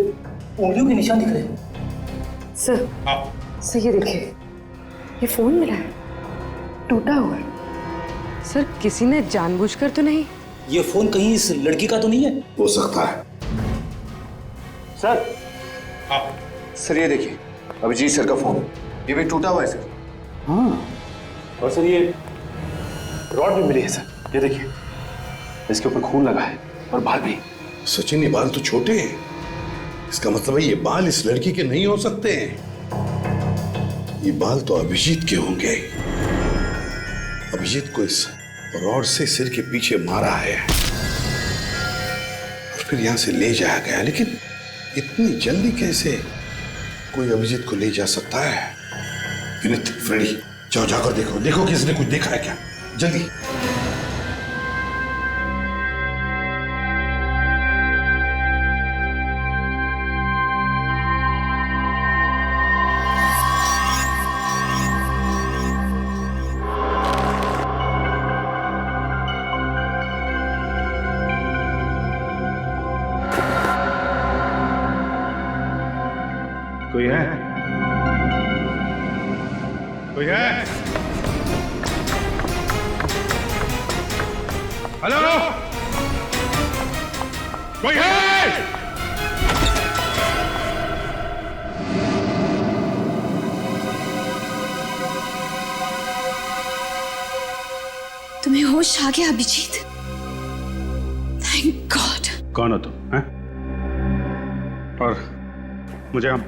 U: उंगलियों के निशान दिख रहे हैं।
A: सर सर ये देखिए, ये फोन मिला है, टूटा हुआ है। सर किसी ने जानबूझकर तो नहीं?
U: ये फोन कहीं इस लड़की का तो नहीं है?
L: हो सकता है।
M: सर सर ये देखिए, अभिजीत सर का फोन, ये भी टूटा हुआ है सर।
L: हाँ,
K: और सर ये रॉड भी मिली है सर, ये देखिए, इसके ऊपर खून लगा है और बाल भी।
L: सचिन ये बाल तो छोटे हैं, इसका मतलब है ये बाल इस लड़की के नहीं हो सकते हैं। ये बाल तो अभिजीत के होंगे। अभिजीत को इस रॉड से सिर के पीछे मारा है और फिर यहां से ले जाया गया। लेकिन इतनी जल्दी कैसे कोई अभिजीत को ले जा सकता है? विनीत, फ्रेडी, जाओ जाकर देखो, देखो किसने कुछ देखा है क्या, जल्दी।
E: कोई है? कोई है? हेलो, कोई है?
C: तुम्हें होश आ गया अभिजीत? Thank God.
E: कौन हो तुम? हैं? और मुझे हम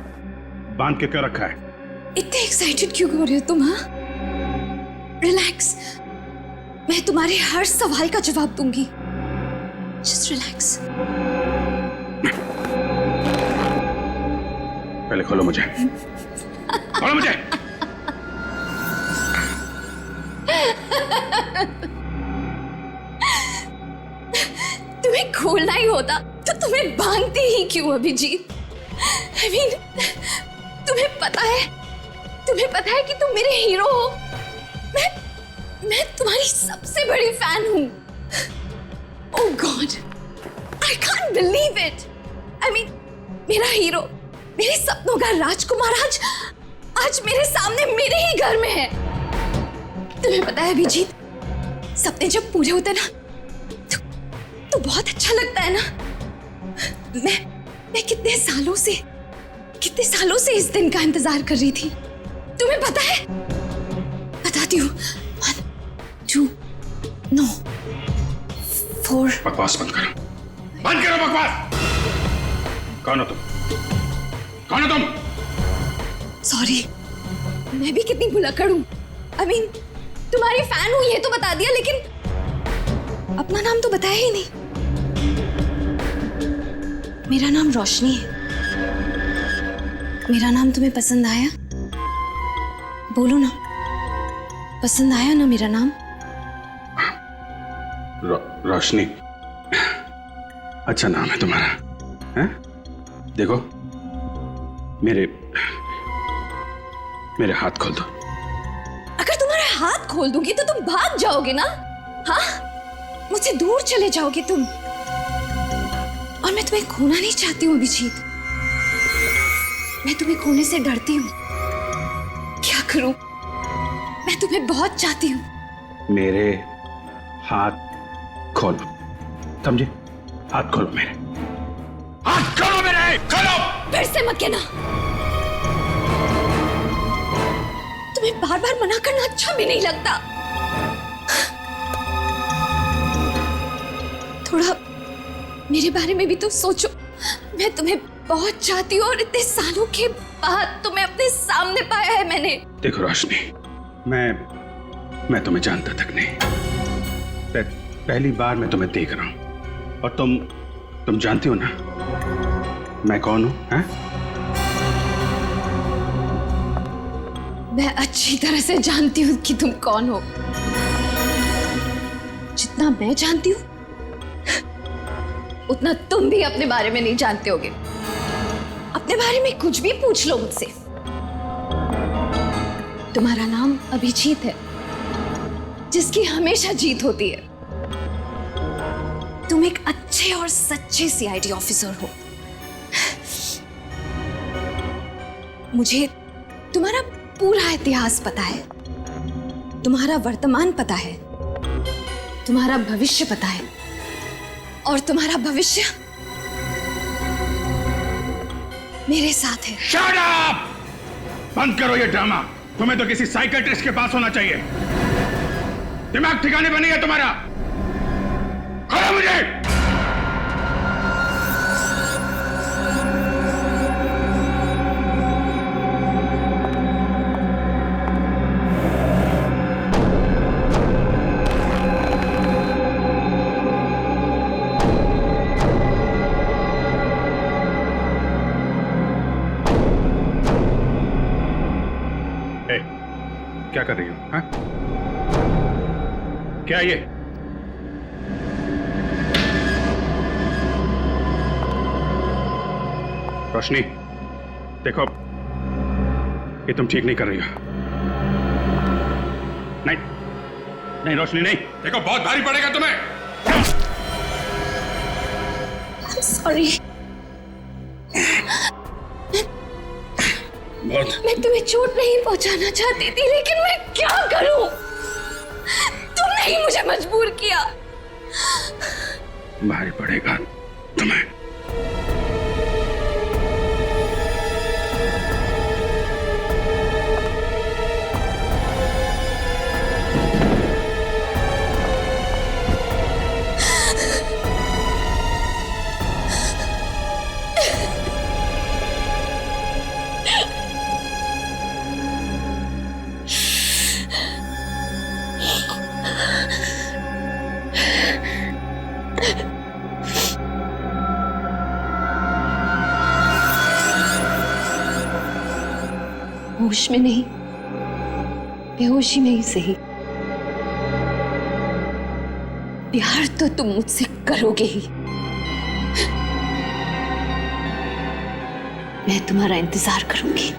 E: बांध के क्यों रखा है?
C: इतने एक्साइटेड क्यों हो रहे हो तुम? हाँ, रिलैक्स, मैं तुम्हारे हर सवाल का जवाब दूंगी। Just relax.
E: पहले खोलो मुझे, खोलो मुझे।
C: तुम्हें खोलना ही होता तो तुम्हें बांधती ही क्यों अभिजीत? I mean, तुम्हें पता है कि तुम मेरे हीरो हो। मैं तुम्हारी सबसे बड़ी फैन हूँ। Oh God, I can't believe it. I mean, मेरा हीरो, मेरे सपनों का राजकुमार आज मेरे सामने मेरे ही घर में है। तुम्हें पता है अभिजीत, सपने जब पूरे होते हैं ना तो बहुत अच्छा लगता है ना। मैं कितने सालों से इस दिन का इंतजार कर रही थी। तुम्हें पता है 2 no 4
E: बकवास बंद करो, बंद करो बकवास। कौन हो तुम? कौन हो तुम?
C: सॉरी, मैं भी कितनी भुलक्कड़ हूँ। I mean, तुम्हारी फैन हूँ ये तो बता दिया, लेकिन अपना नाम तो बताया ही नहीं। मेरा नाम रोशनी है। मेरा नाम तुम्हें पसंद आया? बोलो ना, पसंद आया ना मेरा नाम?
E: रोशनी, अच्छा नाम है तुम्हारा, हैं? देखो, मेरे हाथ खोल दो।
C: अगर तुम्हारे हाथ खोल दूंगी तो तुम भाग जाओगे ना? हाँ, मुझसे दूर चले जाओगे तुम। और मैं तुम्हें खोना नहीं चाहती हूँ अभिजीत। मैं तुम्हें खोने से डरती हूँ। क्या करूं? मैं तुम्हें बहुत चाहती हूँ।
E: मेरे हाथ खोलो, समझे? हाथ खोलो मेरे, हाथ खोलो मेरे, खोलो।
C: फिर से मत कहना। तुम्हें बार बार मना करना अच्छा भी नहीं लगता। थोड़ा मेरे बारे में भी तो सोचो। मैं तुम्हें बहुत चाहती हूँ और इतने सालों के बाद तुम्हें अपने सामने पाया है मैंने।
E: देखो रोशनी, मैं तुम्हें जानता तक नहीं। पहली बार मैं तुम्हें देख रहा हूँ और तुम जानती हो ना मैं कौन हूँ? हैं?
C: मैं अच्छी तरह से जानती हूँ कि तुम कौन हो। जितना मैं जानती हूँ उतना तुम भी अपने बारे में नहीं जानते होगे। अपने बारे में कुछ भी पूछ लो मुझसे। तुम्हारा नाम अभिजीत है, जिसकी हमेशा जीत होती है। तुम एक अच्छे और सच्चे सीआईडी ऑफिसर हो। मुझे तुम्हारा पूरा इतिहास पता है, तुम्हारा वर्तमान पता है, तुम्हारा भविष्य पता है, और तुम्हारा भविष्य मेरे साथ है।
E: Shut up! बंद करो ये ड्रामा। तुम्हें तो किसी साइकियाट्रिस्ट के पास होना चाहिए। दिमाग ठिकाने पर नहीं है तुम्हारा। खोलो मुझे। क्या कर रही हो? हाँ? क्या ये? रोशनी, देखो, ये तुम ठीक नहीं कर रही हो। नहीं, नहीं रोशनी नहीं। देखो बहुत भारी पड़ेगा तुम्हें।
C: सॉरी। मैं तुम्हें चोट नहीं पहुंचाना चाहती थी, लेकिन मैं क्या करूं? तुमने ही मुझे मजबूर किया।
E: भारी पड़ेगा तुम्हें।
C: होश में नहीं, बेहोशी में ही सही, प्यार तो तुम मुझसे करोगे ही। मैं तुम्हारा इंतजार करूंगी।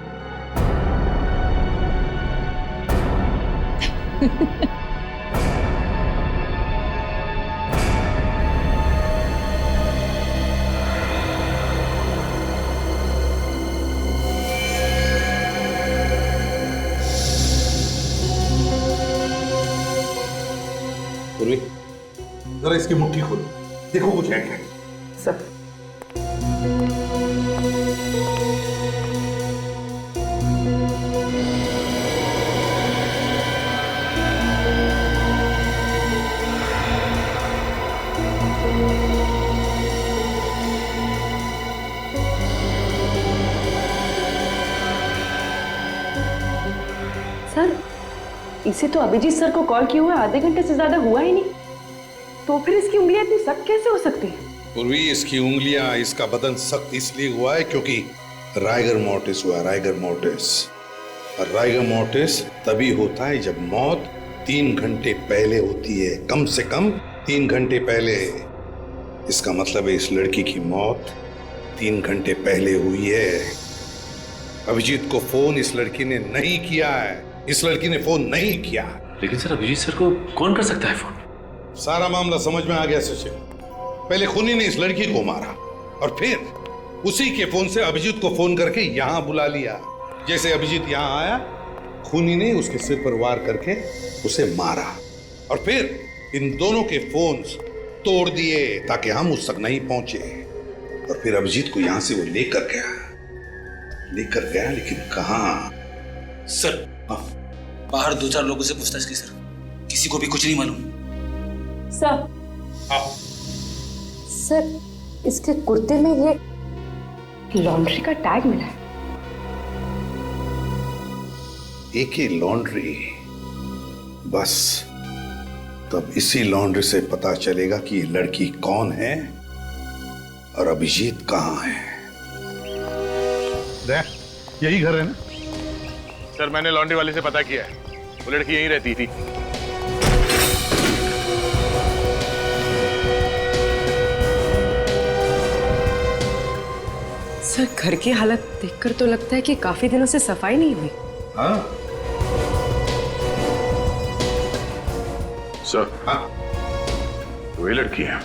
L: जरा इसकी मुट्ठी खोलो, देखो कुछ है क्या?
A: सर,
D: सर इसे तो अभिजीत सर को कॉल किए हुए आधे घंटे से ज्यादा हुआ ही नहीं, तो फिर इसकी उंगलियां इतनी सख्त कैसे हो सकती है?
L: पूर्वी, इसकी उंगलियां, इसका बदन सख्त इसलिए हुआ है क्योंकि राइगर मोर्टिस हुआ। राइगर मोर्टिस, और राइगर मोर्टिस तभी होता है जब मौत 3 घंटे पहले होती है, कम से कम 3 घंटे पहले। इसका मतलब है इस लड़की की मौत 3 घंटे पहले हुई है। अभिजीत को फोन इस लड़की ने नहीं किया है, इस लड़की ने फोन नहीं किया।
K: लेकिन सर अभिजीत सर को कौन कर सकता है फोन?
L: सारा मामला समझ में आ गया सचिन। पहले खूनी ने इस लड़की को मारा और फिर उसी के फोन से अभिजीत को फोन करके यहां बुला लिया। जैसे अभिजीत यहां आया, खूनी ने उसके सिर पर वार करके उसे मारा और फिर इन दोनों के फोन्स तोड़ दिए ताकि हम उस तक नहीं पहुंचे। और फिर अभिजीत को यहां से वो लेकर गया, लेकिन कहां?
U: सर बाहर 2-4 लोगों से पूछताछ की सर, किसी को भी कुछ नहीं मालूम।
D: सर सर इसके कुर्ते में ये लॉन्ड्री का टैग मिला है।
L: एके लॉन्ड्री, बस तब इसी लॉन्ड्री से पता चलेगा कि ये लड़की कौन है और अभिजीत कहां है।
T: यही घर है ना? सर मैंने लॉन्ड्री वाले से पता किया है, वो लड़की यहीं रहती थी।
D: सर घर की हालत देखकर तो लगता है कि काफी दिनों से सफाई नहीं हुई।
L: हाँ
E: सर, हाँ वही लड़की है,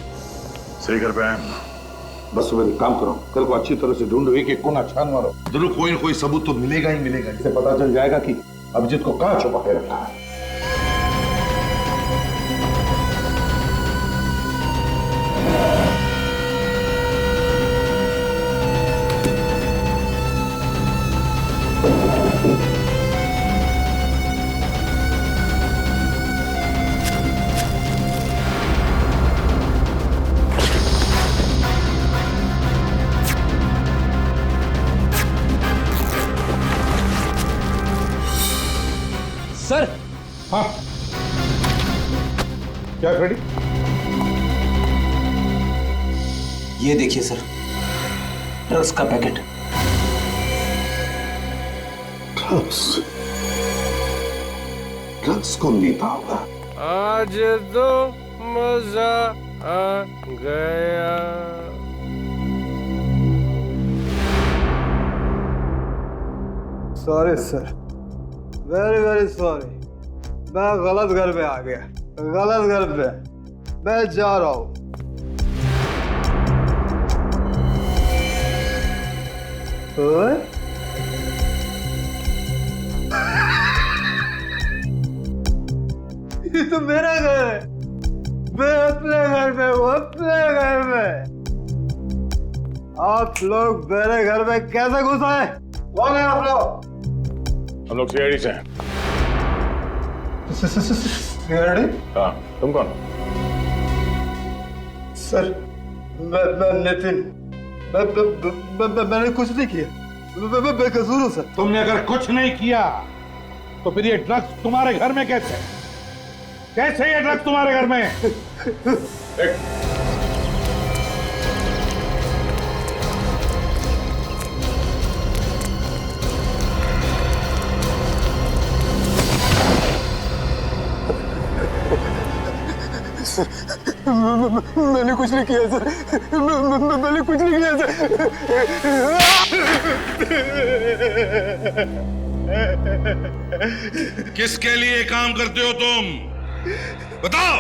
E: सही घर पे आए।
L: बस तुम एक काम करो, कल को अच्छी तरह से ढूंढो, एक एक कोना छान मारो, जरूर कोई ना कोई सबूत तो मिलेगा ही मिलेगा, जिससे पता चल जाएगा कि अभिजीत को कहां छुपा के रखा है।
P: सर,
L: हाँ क्या रेडी?
U: ये देखिए सर, ड्रग्स का पैकेट।
L: ड्रग्स कौन लेता होगा?
R: आज तो मजा आ गया।
V: Sorry sir, very very sorry, मैं गलत घर पे आ गया, गलत घर पे। मैं जा रहा हूं। ये तो मेरा घर है, मैं अपने घर में हूँ, अपने घर में। आप लोग मेरे घर में कैसे घुस आए? कौन है आप लोग?
E: हम लोग सीआईडी से हैं।
V: सीआईडी?
E: हाँ, तुम कौन?
V: सर मैं नितिन, मैंने कुछ नहीं किया, मैं बेकसूर हूँ सर।
L: तुमने अगर कुछ नहीं किया तो फिर ये ड्रग्स तुम्हारे घर में कैसे ये ड्रग्स तुम्हारे घर में?
V: मैंने कुछ नहीं किया सर, मैंने कुछ नहीं किया सर।
L: किसके लिए काम करते हो तुम? बताओ।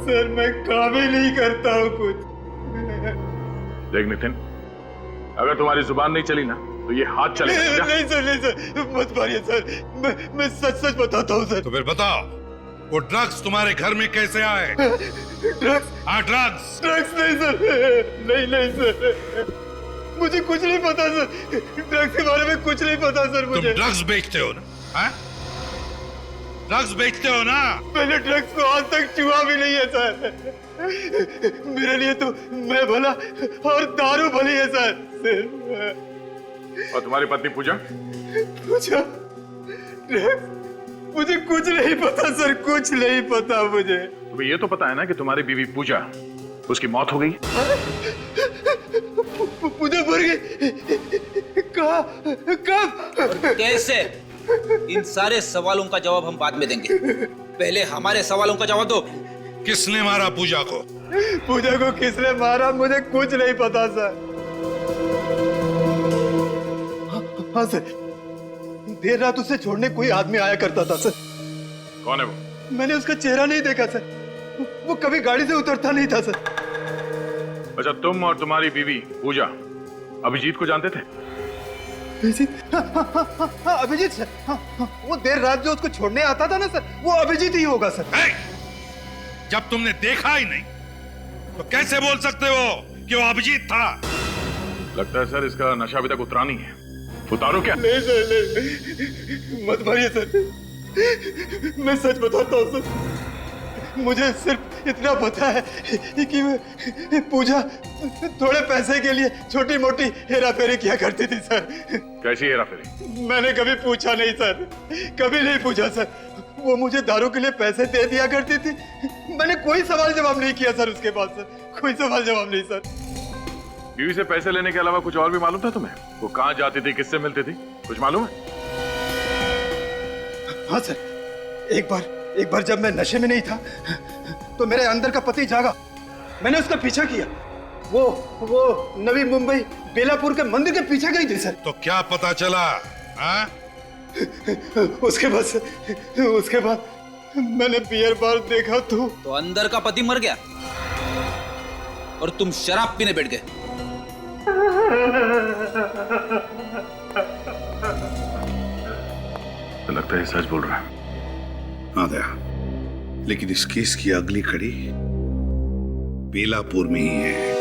V: सर मैं काम ही नहीं करता हूँ कुछ।
E: देख नितिन, अगर तुम्हारी जुबान नहीं चली ना तो ये हाथ चलेगा।
V: नहीं सर, मत मारिए सर, मैं सच सच बताता हूँ सर।
L: तो फिर बताओ, वो ड्रग्स तुम्हारे घर में कैसे आए?
V: ड्रग्स?
L: हाँ ड्रग्स।
V: ड्रग्स नहीं सर, नहीं सर, मुझे कुछ नहीं पता सर, ड्रग्स के बारे में कुछ नहीं पता सर मुझे।
L: तुम ड्रग्स बेचते हो ना? हाँ? ड्रग्स बेचते हो ना?
V: मैंने ड्रग्स को आज तक छुआ भी नहीं है सर। मेरे लिए तो मैं भला और दारू भली है सर।
E: और तुम्हारी पत्नी पूजा?
V: पूजा? मुझे कुछ नहीं पता सर, कुछ नहीं पता मुझे।
E: तुम्हें ये तो पता है ना कि तुम्हारी बीवी पूजा, उसकी मौत हो गई?
V: पूजा मर गई? कब?
U: कैसे? इन सारे सवालों का जवाब हम बाद में देंगे, पहले हमारे सवालों का जवाब दो।
L: किसने मारा पूजा को?
V: पूजा को किसने मारा मुझे कुछ नहीं पता सर। हाँ सर, देर रात उसे छोड़ने कोई आदमी आया करता था सर।
E: कौन है वो?
V: मैंने उसका चेहरा नहीं देखा सर, वो कभी गाड़ी से उतरता नहीं था सर।
E: अच्छा, तुम और तुम्हारी बीवी पूजा अभिजीत को जानते थे?
V: अभिजीत? हाँ, अभिजीत सर। वो देर रात जो उसको छोड़ने आता था ना सर, वो अभिजीत ही होगा सर।
L: जब तुमने देखा ही नहीं तो कैसे बोल सकते हो कि वो अभिजीत था?
E: लगता है सर इसका नशा अभी तक उतरा नहीं है। उतारो क्या?
V: नहीं सर, नहीं, मत मारिए सर, मैं सच बताता हूँ सर। मुझे सिर्फ इतना पता है कि पूजा थोड़े पैसे के लिए छोटी मोटी हेरा फेरी किया करती थी सर।
E: कैसी हेरा फेरी?
V: मैंने कभी पूछा नहीं सर, कभी नहीं पूछा सर। वो मुझे दारू के लिए पैसे दे दिया करती थी, मैंने कोई सवाल जवाब नहीं किया सर उसके बाद सर, कोई सवाल जवाब नहीं सर।
E: बीवी से पैसे लेने के अलावा कुछ और भी मालूम था तुम्हें? वो कहाँ जाती थी, किससे मिलती थी, कुछ मालूम है?
V: हाँ सर, एक बार जब मैं नशे में नहीं था तो मेरे अंदर का पति जागा, मैंने उसका पीछा किया। वो नवी मुंबई बेलापुर के मंदिर के पीछे गई थी सर।
L: तो क्या पता चला? हाँ?
V: उसके बाद मैंने बियर बार देखा तो
U: अंदर का पति मर गया और तुम शराब पीने बैठ गए।
E: तो लगता है सच बोल रहा है।
L: हाँ दया, लेकिन इस केस की अगली कड़ी बेलापुर में ही है।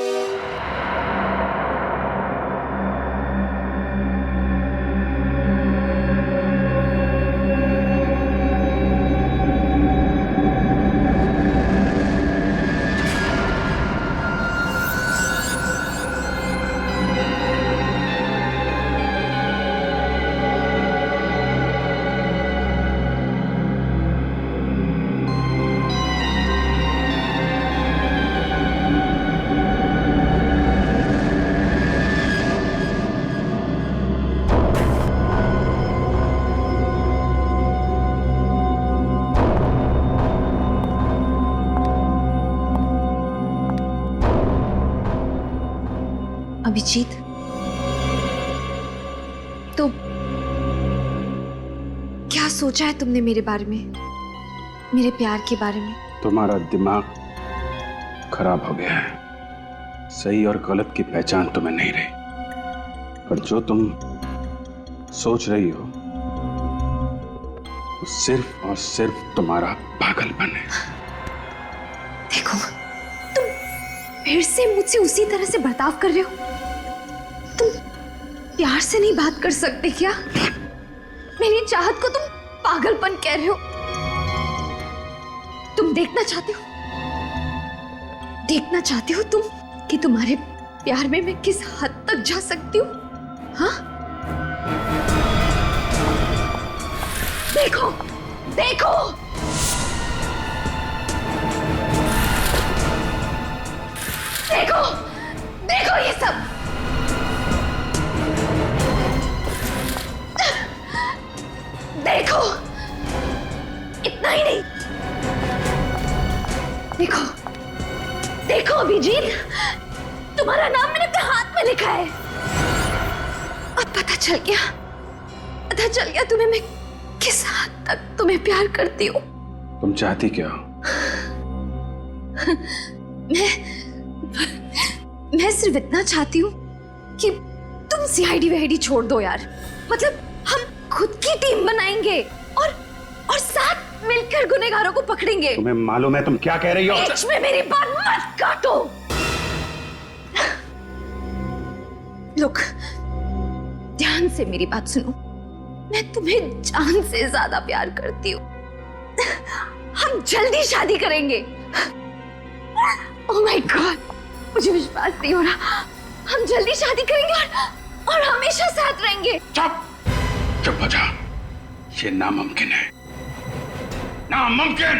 C: अभिजीत, तो क्या सोचा है तुमने मेरे बारे में, मेरे प्यार के बारे में?
E: तुम्हारा दिमाग खराब हो गया है, सही और गलत की पहचान तुम्हें नहीं रही। पर जो तुम सोच रही हो वो सिर्फ और सिर्फ तुम्हारा पागलपन है।
C: देखो, तुम फिर से मुझसे उसी तरह से बर्ताव कर रहे हो। तुम प्यार से नहीं बात कर सकते क्या? मेरी चाहत को तुम पागलपन कह रहे हो। तुम देखना चाहते हो तुम कि तुम्हारे प्यार में मैं किस हद तक जा सकती हूँ? हाँ? देखो, देखो, देखो, देखो ये सब। देखो, इतना ही नहीं, देखो, देखो अभिजीत, तुम्हारा नाम मैंने अपने हाथ में लिखा है। अब पता चल गया तुम्हें मैं किस हद तक तुम्हें प्यार करती हूँ।
E: तुम चाहती क्या हो?
C: मैं सिर्फ इतना चाहती हूँ कि तुम सीआईडी वीआईडी छोड़ दो यार। मतलब हम खुद की टीम बनाएंगे और साथ मिलकर गुनहगारों को पकड़ेंगे।
E: तुम्हें मालूम है तुम क्या कह रही हो?
C: बीच में मेरी बात मत काटो। लुक, ध्यान से मेरी बात सुनो। मैं तुम्हें जान से ज्यादा प्यार करती हूँ। हम जल्दी शादी करेंगे। ओह माय गॉड, मुझे विश्वास नहीं हो रहा। हम जल्दी शादी करेंगे
J: और हमेशा साथ रहेंगे।
E: चुप हो जा, ये नामुमकिन है, नामुमकिन।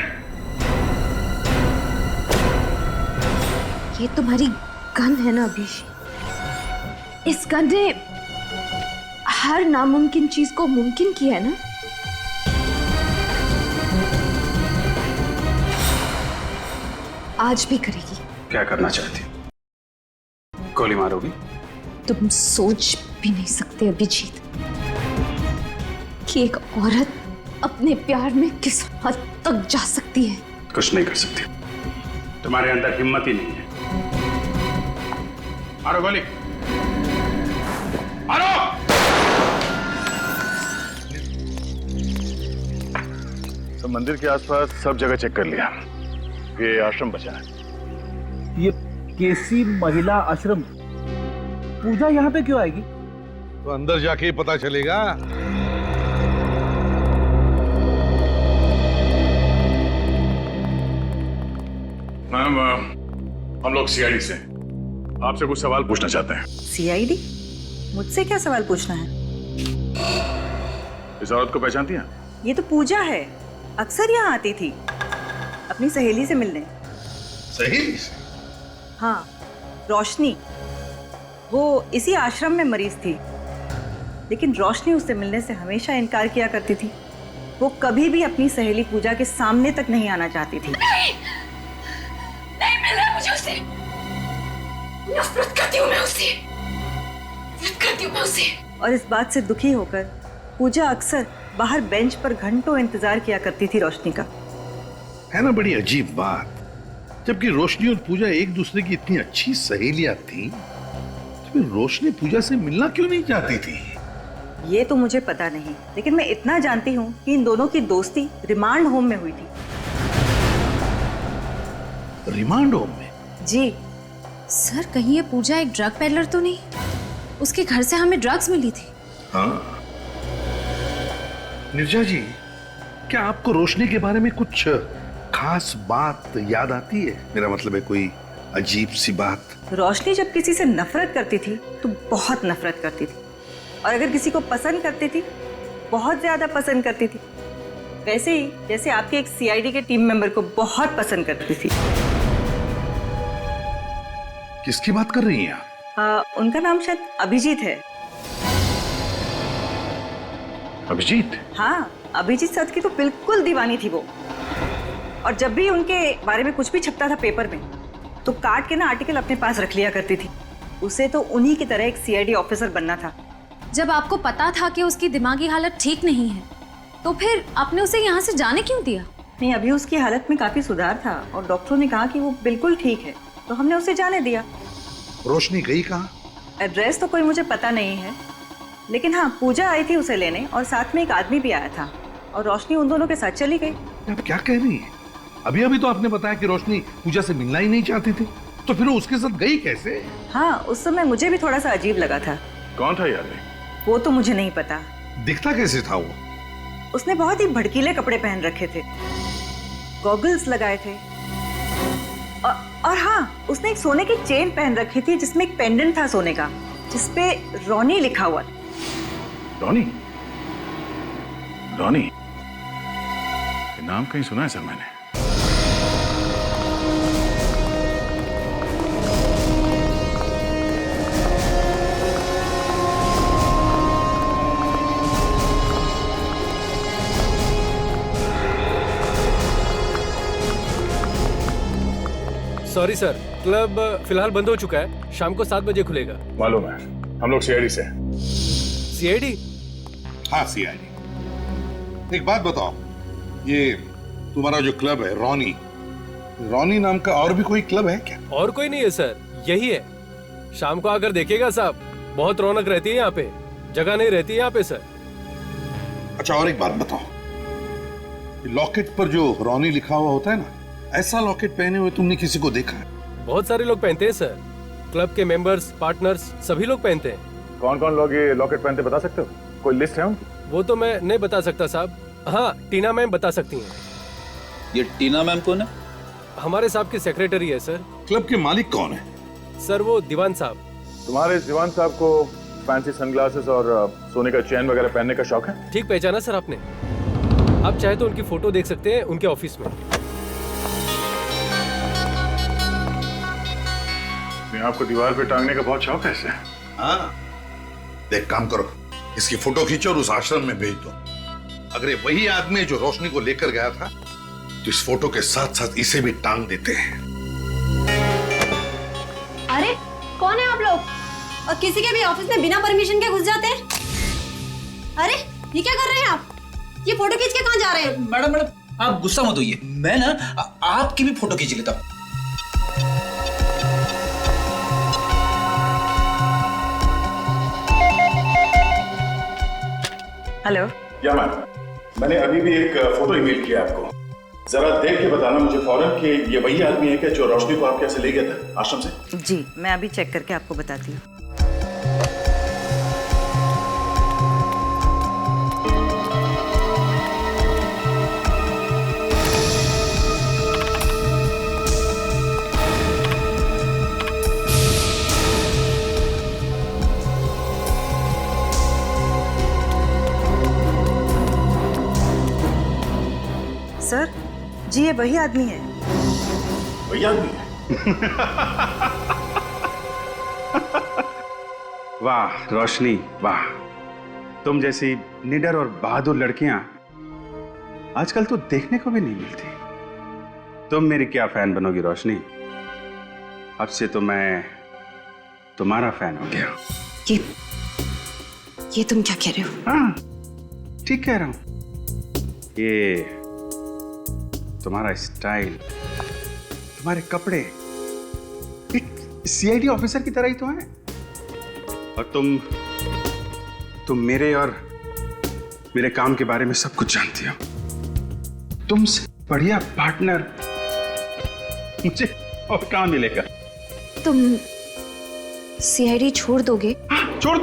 J: ये तुम्हारी गन है ना अभिषेक, इस गन ने हर नामुमकिन चीज को मुमकिन किया है ना। आज भी करेगी।
E: क्या करना चाहती हो? गोली मारोगी?
J: तुम सोच भी नहीं सकते अभिजीत कि एक औरत अपने प्यार में किस हद तक जा सकती है।
E: कुछ नहीं कर सकती, तुम्हारे अंदर हिम्मत ही नहीं है। मारो गोली, मारो।
Q: तो मंदिर के आसपास सब जगह चेक कर लिया, ये आश्रम बचा है।
P: ये केसी महिला आश्रम, पूजा यहाँ पे क्यों आएगी?
L: तो अंदर जाके ही पता चलेगा।
Q: मैम, हम लोग सीआईडी से आपसे कुछ सवाल पूछना चाहते हैं।
A: सीआईडी? मुझसे क्या सवाल पूछना है?
Q: इस औरत को पहचानती हैं?
A: ये तो पूजा है, अक्सर यहाँ आती थी अपनी सहेली से मिलने।
L: सहेली से?
A: हाँ, रोशनी। वो इसी आश्रम में मरीज थी, लेकिन रोशनी उससे मिलने से हमेशा इनकार किया करती थी। वो कभी भी अपनी सहेली पूजा के सामने तक नहीं आना चाहती थी।
C: नहीं मिल रहा मुझे उससे। नफरत करती हूँ मैं उससे, नफरत करती हूँ मैं उससे।
A: और इस बात से दुखी होकर पूजा अक्सर बाहर बेंच पर घंटों इंतजार किया करती थी रोशनी का।
L: है ना बड़ी अजीब बात, जबकि रोशनी और पूजा एक दूसरे की इतनी अच्छी सहेलियां थी, तो फिर रोशनी पूजा से मिलना क्यों नहीं चाहती थी?
A: ये तो मुझे पता नहीं, लेकिन मैं इतना जानती हूँ कि इन दोनों की दोस्ती रिमांड होम में हुई थी।
L: रिमांड होम में?
A: जी।
J: सर, कहीं ये पूजा एक ड्रग पेडलर तो नहीं? उसके घर से हमें ड्रग्स मिली थी।
L: हाँ। निर्जा जी, क्या आपको रोशनी के बारे में कुछ खास बात याद आती है? मेरा मतलब है कोई अजीब सी बात।
A: रोशनी जब किसी से नफरत करती थी तो बहुत नफरत करती थी, और अगर किसी को पसंद करती थी बहुत ज्यादा पसंद करती थी। वैसे ही जैसे आपके एक सीआईडी के टीम मेंबर को बहुत पसंद करती थी।
L: किसकी बात कर रही हैं आप?
A: उनका नाम शायद अभिजीत है।
L: अभिजीत?
A: हाँ, अभिजीत सर की तो बिल्कुल दीवानी थी वो। और जब भी उनके बारे में कुछ भी छपता था पेपर में, तो काट के ना आर्टिकल अपने पास रख लिया करती थी। उसे तो उन्हीं की तरह एक सीआईडी ऑफिसर बनना था।
J: जब आपको पता था कि उसकी दिमागी हालत ठीक नहीं है, तो फिर आपने उसे यहाँ से जाने क्यों दिया?
A: नहीं, अभी उसकी हालत में काफी सुधार था और डॉक्टरों ने कहा कि वो बिल्कुल ठीक है, तो हमने उसे जाने दिया।
L: रोशनी गई कहाँ?
A: एड्रेस तो कोई मुझे पता नहीं है, लेकिन हाँ, पूजा आई थी उसे लेने और साथ में एक आदमी भी आया था, और रोशनी उन दोनों के साथ चली गई।
L: आप क्या कह रही हैं? अभी अभी तो आपने बताया कि रोशनी पूजा से मिलना ही नहीं चाहती थी, तो फिर वो उसके साथ गई कैसे?
A: हाँ, उस समय मुझे भी थोड़ा सा अजीब लगा था।
Q: कौन था यार?
A: वो तो मुझे नहीं पता।
L: दिखता कैसे था वो?
A: उसने बहुत ही भड़कीले कपड़े पहन रखे थे, गॉगल्स लगाए थे, और हाँ, उसने एक सोने की चेन पहन रखी थी जिसमें एक पेंडेंट था सोने का, जिसपे रोनी लिखा हुआ था।
Q: रोनी? रोनी? ये नाम कहीं सुना है सर मैंने।
R: सॉरी सर, क्लब फिलहाल बंद हो चुका है, शाम को 7 बजे खुलेगा।
Q: मालूम है, हम लोग सीआईडी से।
R: सीआईडी?
L: हाँ, सीआईडी। एक बात बताओ, ये तुम्हारा जो क्लब है रोनी, रोनी नाम का और भी कोई क्लब है क्या?
R: और कोई नहीं है सर, यही है। शाम को आकर देखिएगा साहब, बहुत रौनक रहती है यहाँ पे, जगह नहीं रहती है यहाँ पे सर।
L: अच्छा, और एक बात बताओ, लॉकेट पर जो रोनी लिखा हुआ होता है ना, ऐसा लॉकेट पहने हुए तुमने किसी को देखा है?
R: बहुत सारे लोग पहनते हैं सर, क्लब के मेंबर्स, पार्टनर्स, सभी लोग पहनते हैं।
Q: कौन कौन लोग ये लॉकेट पहनते बता सकते हो? कोई लिस्ट है उनकी?
R: वो तो मैं नहीं बता सकता साहब। हाँ, टीना मैम बता सकती हैं।
M: ये टीना मैम कौन है?
R: हमारे साहब की सेक्रेटरी है सर।
L: क्लब के मालिक कौन है?
R: सर वो दीवान साहब।
Q: तुम्हारे दीवान साहब को
F: फैंसी सनग्लासेस और सोने का चेन वगैरह पहनने का शौक है?
G: ठीक पहचाना सर आपने। आप चाहे तो उनकी फोटो देख सकते हैं उनके ऑफिस में।
E: आपको दीवार पे टांगने का बहुत शौक है इसे?
L: हाँ, देख काम करो, इसकी फोटो खींचो और उस आश्रम में भेज दो। अगर ये वही आदमी है जो रोशनी को लेकर गया था तो इस फोटो के साथ साथ इसे भी टांग देते हैं।
S: अरे कौन है आप लोग? और किसी के भी ऑफिस में बिना परमिशन के घुस जाते हैं? अरे ये क्या कर रहे हैं आप? ये फोटो खींच के कहाँ जा रहे हैं?
U: मैडम आप गुस्सा मत होइए, मैं ना आपकी भी फोटो खींच लेता हूँ।
E: हेलो। या मैम, मैंने अभी भी एक फोटो ईमेल किया आपको, जरा देख के बताना मुझे फौरन कि ये वही आदमी है क्या जो रोशनी को आपके से ले गया था आश्रम से?
A: जी, मैं अभी चेक करके आपको बताती हूँ। सर जी, ये वही आदमी है।
E: वही आदमी है? वाह रोशनी वाह, तुम जैसी निडर और बहादुर लड़कियां आजकल तो देखने को भी नहीं मिलती। तुम मेरी क्या फैन बनोगी रोशनी, अब से तो मैं तुम्हारा फैन हो गया।
J: ये तुम क्या कह रहे हो?
E: हाँ ठीक कह रहा हूं। ये तुम्हारा स्टाइल, तुम्हारे कपड़े एक सीआईडी ऑफिसर की तरह ही तो हैं। और तुम मेरे और मेरे काम के बारे में सब कुछ जानती हो। तुमसे बढ़िया पार्टनर मुझे और कहां मिलेगा?
J: तुम सीआईडी छोड़ दोगे?
E: छोड़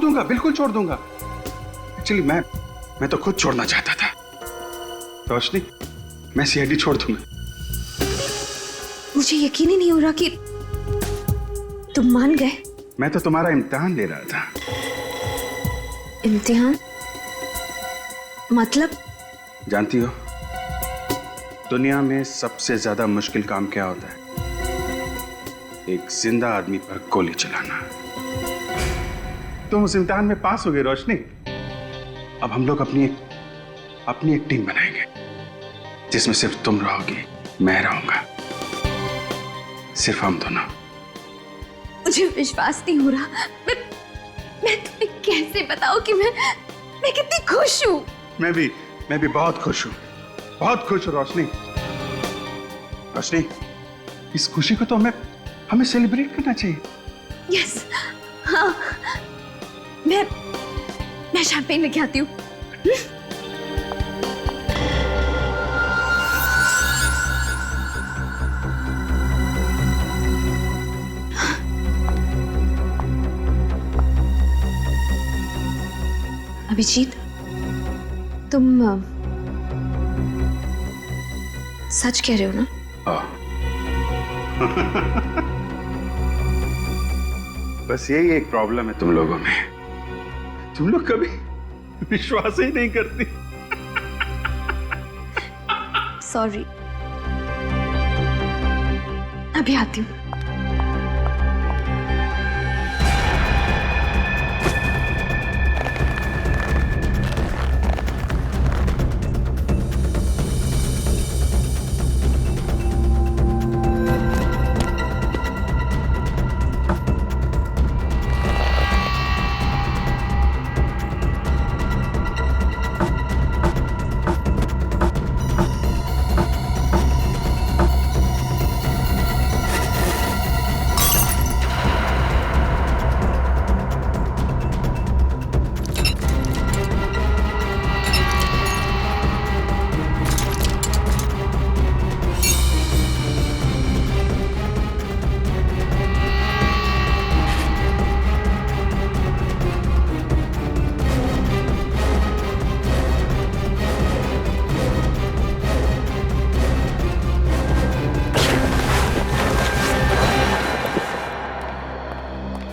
E: दूंगा, बिल्कुल छोड़ दूंगा। एक्चुअली मैं तो खुद छोड़ना चाहता था रोशनी, मैं सीआईडी छोड़ दूंगा।
J: मुझे यकीन ही नहीं हो रहा कि तुम मान गए।
E: मैं तो तुम्हारा इम्तिहान ले रहा था।
J: इम्तिहान मतलब?
E: जानती हो दुनिया में सबसे ज्यादा मुश्किल काम क्या होता है? एक जिंदा आदमी पर गोली चलाना। तुम उस इम्तिहान में पास हो गए रोशनी। अब हम लोग अपनी एक टीम बनाएंगे जिसमें सिर्फ तुम रहोगी, मैं रहूंगा, सिर्फ हम दोनों।
J: मुझे विश्वास नहीं हो रहा। मैं तुम्हें कैसे बताऊं कि मैं कितनी खुश हूं।
E: मैं भी बहुत खुश हूं, बहुत खुश हूं रोशनी। इस खुशी को तो हमें सेलिब्रेट करना चाहिए।
J: यस, हाँ, मैं शैंपेन लेके आती हूँ। अभिजीत, तुम सच कह रहे हो ना?
E: बस यही एक प्रॉब्लम है तुम लोगों में, तुम लोग कभी विश्वास ही नहीं करती।
J: सॉरी, अभी आती हूँ।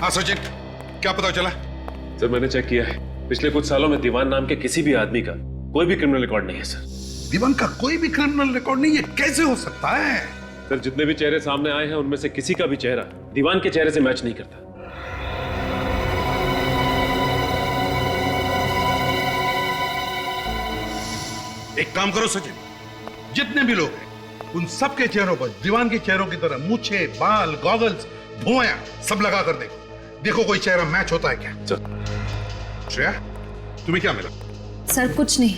L: हाँ सचिन, क्या पता चला?
K: सर मैंने चेक किया है, पिछले कुछ सालों में दीवान नाम के किसी भी आदमी का कोई भी क्रिमिनल रिकॉर्ड नहीं है सर।
L: दीवान का कोई भी क्रिमिनल रिकॉर्ड नहीं? ये कैसे हो सकता है?
K: सर जितने भी चेहरे सामने आए हैं उनमें से किसी का भी चेहरा दीवान के चेहरे से मैच नहीं करता।
L: एक काम करो सचिन, जितने भी लोग हैं उन सबके चेहरों पर दीवान के चेहरों की तरह मूछे, बाल, गॉगल्स, भुआया सब लगा कर देखो कोई चेहरा मैच होता है क्या। श्रेया, तुम्हें क्या मिला?
S: सर कुछ नहीं,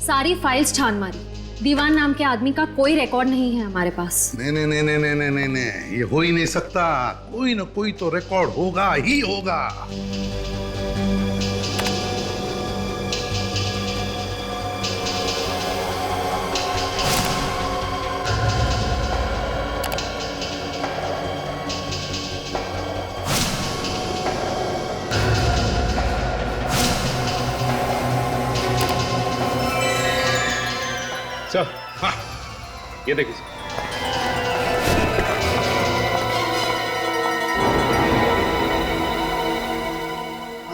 S: सारी फाइल्स छान मारी, दीवान नाम के आदमी का कोई रिकॉर्ड नहीं है हमारे पास।
L: नहीं नहीं नहीं नहीं नहीं नहीं नहीं, ये हो ही नहीं सकता। कोई ना कोई तो रिकॉर्ड होगा ही होगा।
K: सर हाँ, ये देखिए सर।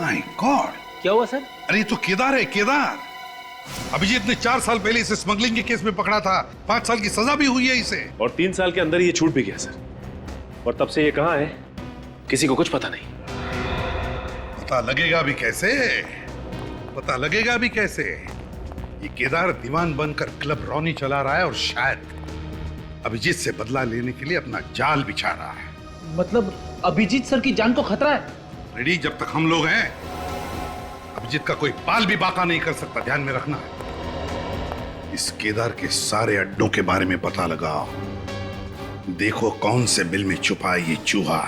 L: माय गॉड,
P: क्या हुआ सर?
L: अरे ये तो केदार है, केदार। अभिजीत ने 4 साल पहले इसे स्मगलिंग के केस में पकड़ा था। 5 साल की सजा भी हुई है इसे।
K: और 3 साल के अंदर ये छूट भी गया सर। और तब से ये कहाँ है किसी को कुछ पता नहीं।
L: पता लगेगा भी कैसे? पता लगेगा भी कैसे? ये केदार दीवान बनकर क्लब रॉनी चला रहा है और शायद अभिजीत से बदला लेने के लिए अपना जाल बिछा रहा है।
P: मतलब अभिजीत सर की जान को खतरा है?
L: रेडी, जब तक हम लोग हैं अभिजीत का कोई बाल भी बाका नहीं कर सकता। ध्यान में रखना है। इस केदार के सारे अड्डों के बारे में पता लगाओ। देखो कौन से बिल में छुपा है ये चूहा।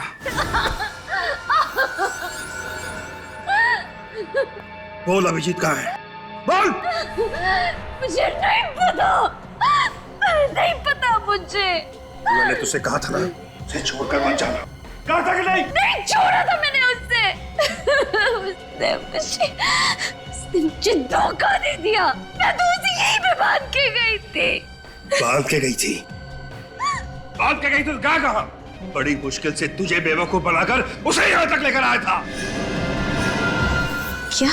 L: बोल अभिजीत कहाँ है? बोल।
C: मुझे नहीं पता, नहीं पता मुझे।
L: मैंने तुझसे कहा था ना, उसे छोड़कर मत जाना। कहा था कि नहीं?
C: नहीं छोड़ा था मैंने उससे। उसने मुझे धोखा दे दिया। मैं तो उसे यहीं पे बांध के गई थी।
L: बांध के गई थी? बांध के गई तो कहा? बड़ी मुश्किल से तुझे बेवकूफ बनाकर उसे यहाँ तक लेकर आया था।
C: क्या?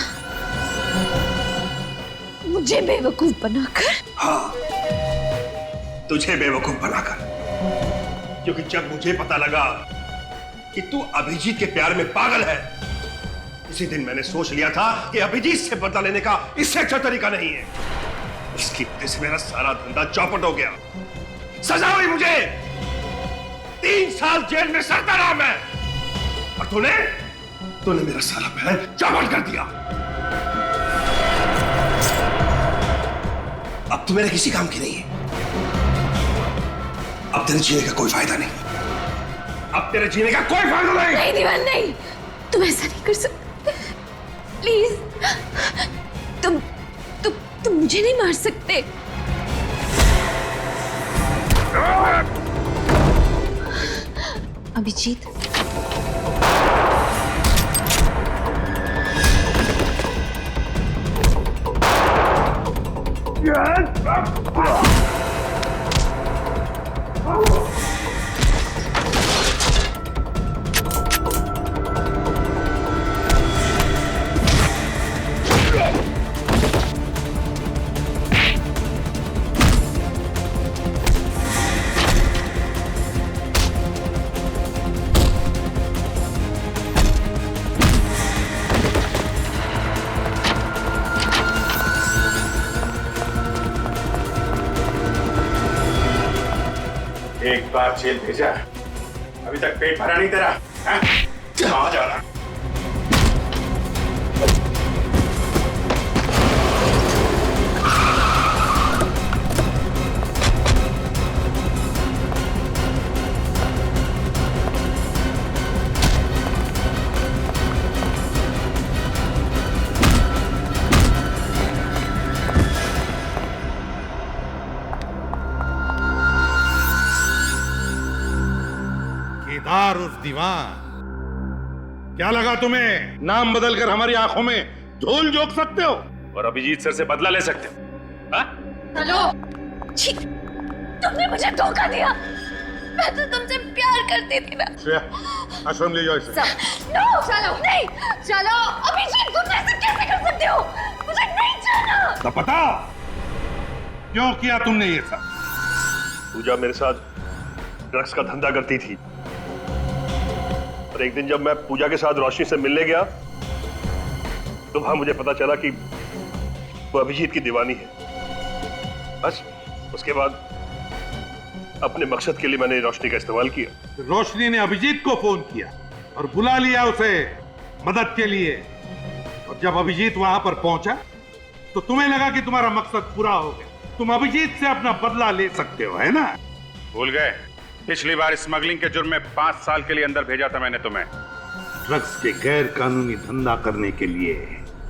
C: मुझे बेवकूफ बनाकर?
L: हाँ, तुझे बेवकूफ बनाकर। क्योंकि जब मुझे पता लगा कि तू अभिजीत के प्यार में पागल है, उसी दिन मैंने सोच लिया था कि अभिजीत से बदला लेने का इससे अच्छा तरीका नहीं है। उसकी वजह से मेरा सारा धंधा चौपट हो गया। सजा हुई मुझे। 3 साल जेल में सड़ता रहा मैं। और तूने मेरा सारा प्लान चौपट कर दिया। अब तू मेरे किसी काम की नहीं है। अब तेरे जीने का कोई फायदा नहीं। अब तेरे जीने का कोई फायदा नहीं।
C: नहीं दीवान, नहीं, तुम ऐसा नहीं कर सकते। प्लीज, तुम मुझे नहीं मार सकते। अभिजीत,
E: एक बार जेल भेजा, अभी तक पेट भरा नहीं तेरा? कहाँ जा रहा?
L: केदार उस दीवान, क्या लगा तुम्हें नाम बदलकर हमारी आंखों में धूल झोंक सकते हो
K: और अभिजीत सर से बदला ले सकते हो?
C: हेलो, तुमने मुझे धोखा दिया। मैं तो तुमसे प्यार करती थी ना।
L: श्रेया, आश्रम ले जाओ इसे।
C: नो, चलो नहीं, चलो अभिजीत, तुम ऐसा कैसे कर सकते हो? मुझे नहीं जाना।
L: तो पता क्यों किया तुमने ये सब?
I: पूजा मेरे साथ ड्रग्स का धंधा करती थी और एक दिन जब मैं पूजा के साथ रोशनी से मिलने गया तो वहां मुझे पता चला कि वो अभिजीत की दीवानी है। बस उसके बाद अपने मकसद के लिए मैंने रोशनी का इस्तेमाल किया।
L: रोशनी ने अभिजीत को फोन किया और बुला लिया उसे मदद के लिए, और जब अभिजीत वहां पर पहुंचा तो तुम्हें लगा कि तुम्हारा मकसद पूरा हो गया, तुम अभिजीत से अपना बदला ले सकते हो, है ना?
E: भूल गए? पिछली बार स्मगलिंग के जुर्म में 5 साल के लिए अंदर भेजा था मैंने तुम्हें।
L: ड्रग्स के गैर कानूनी धंधा करने के लिए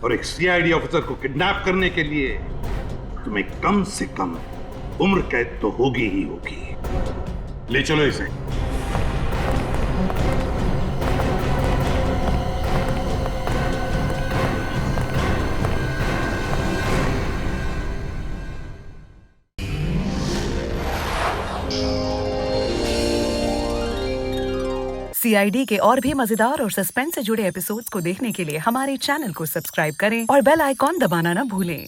L: और एक सीआईडी ऑफिसर को किडनैप करने के लिए तुम्हें कम से कम उम्र कैद तो होगी ही होगी। ले चलो इसे।
O: सीआईडी के और भी मजेदार और सस्पेंस से जुड़े एपिसोड्स को देखने के लिए हमारे चैनल को सब्सक्राइब करें और बेल आइकॉन दबाना ना भूलें।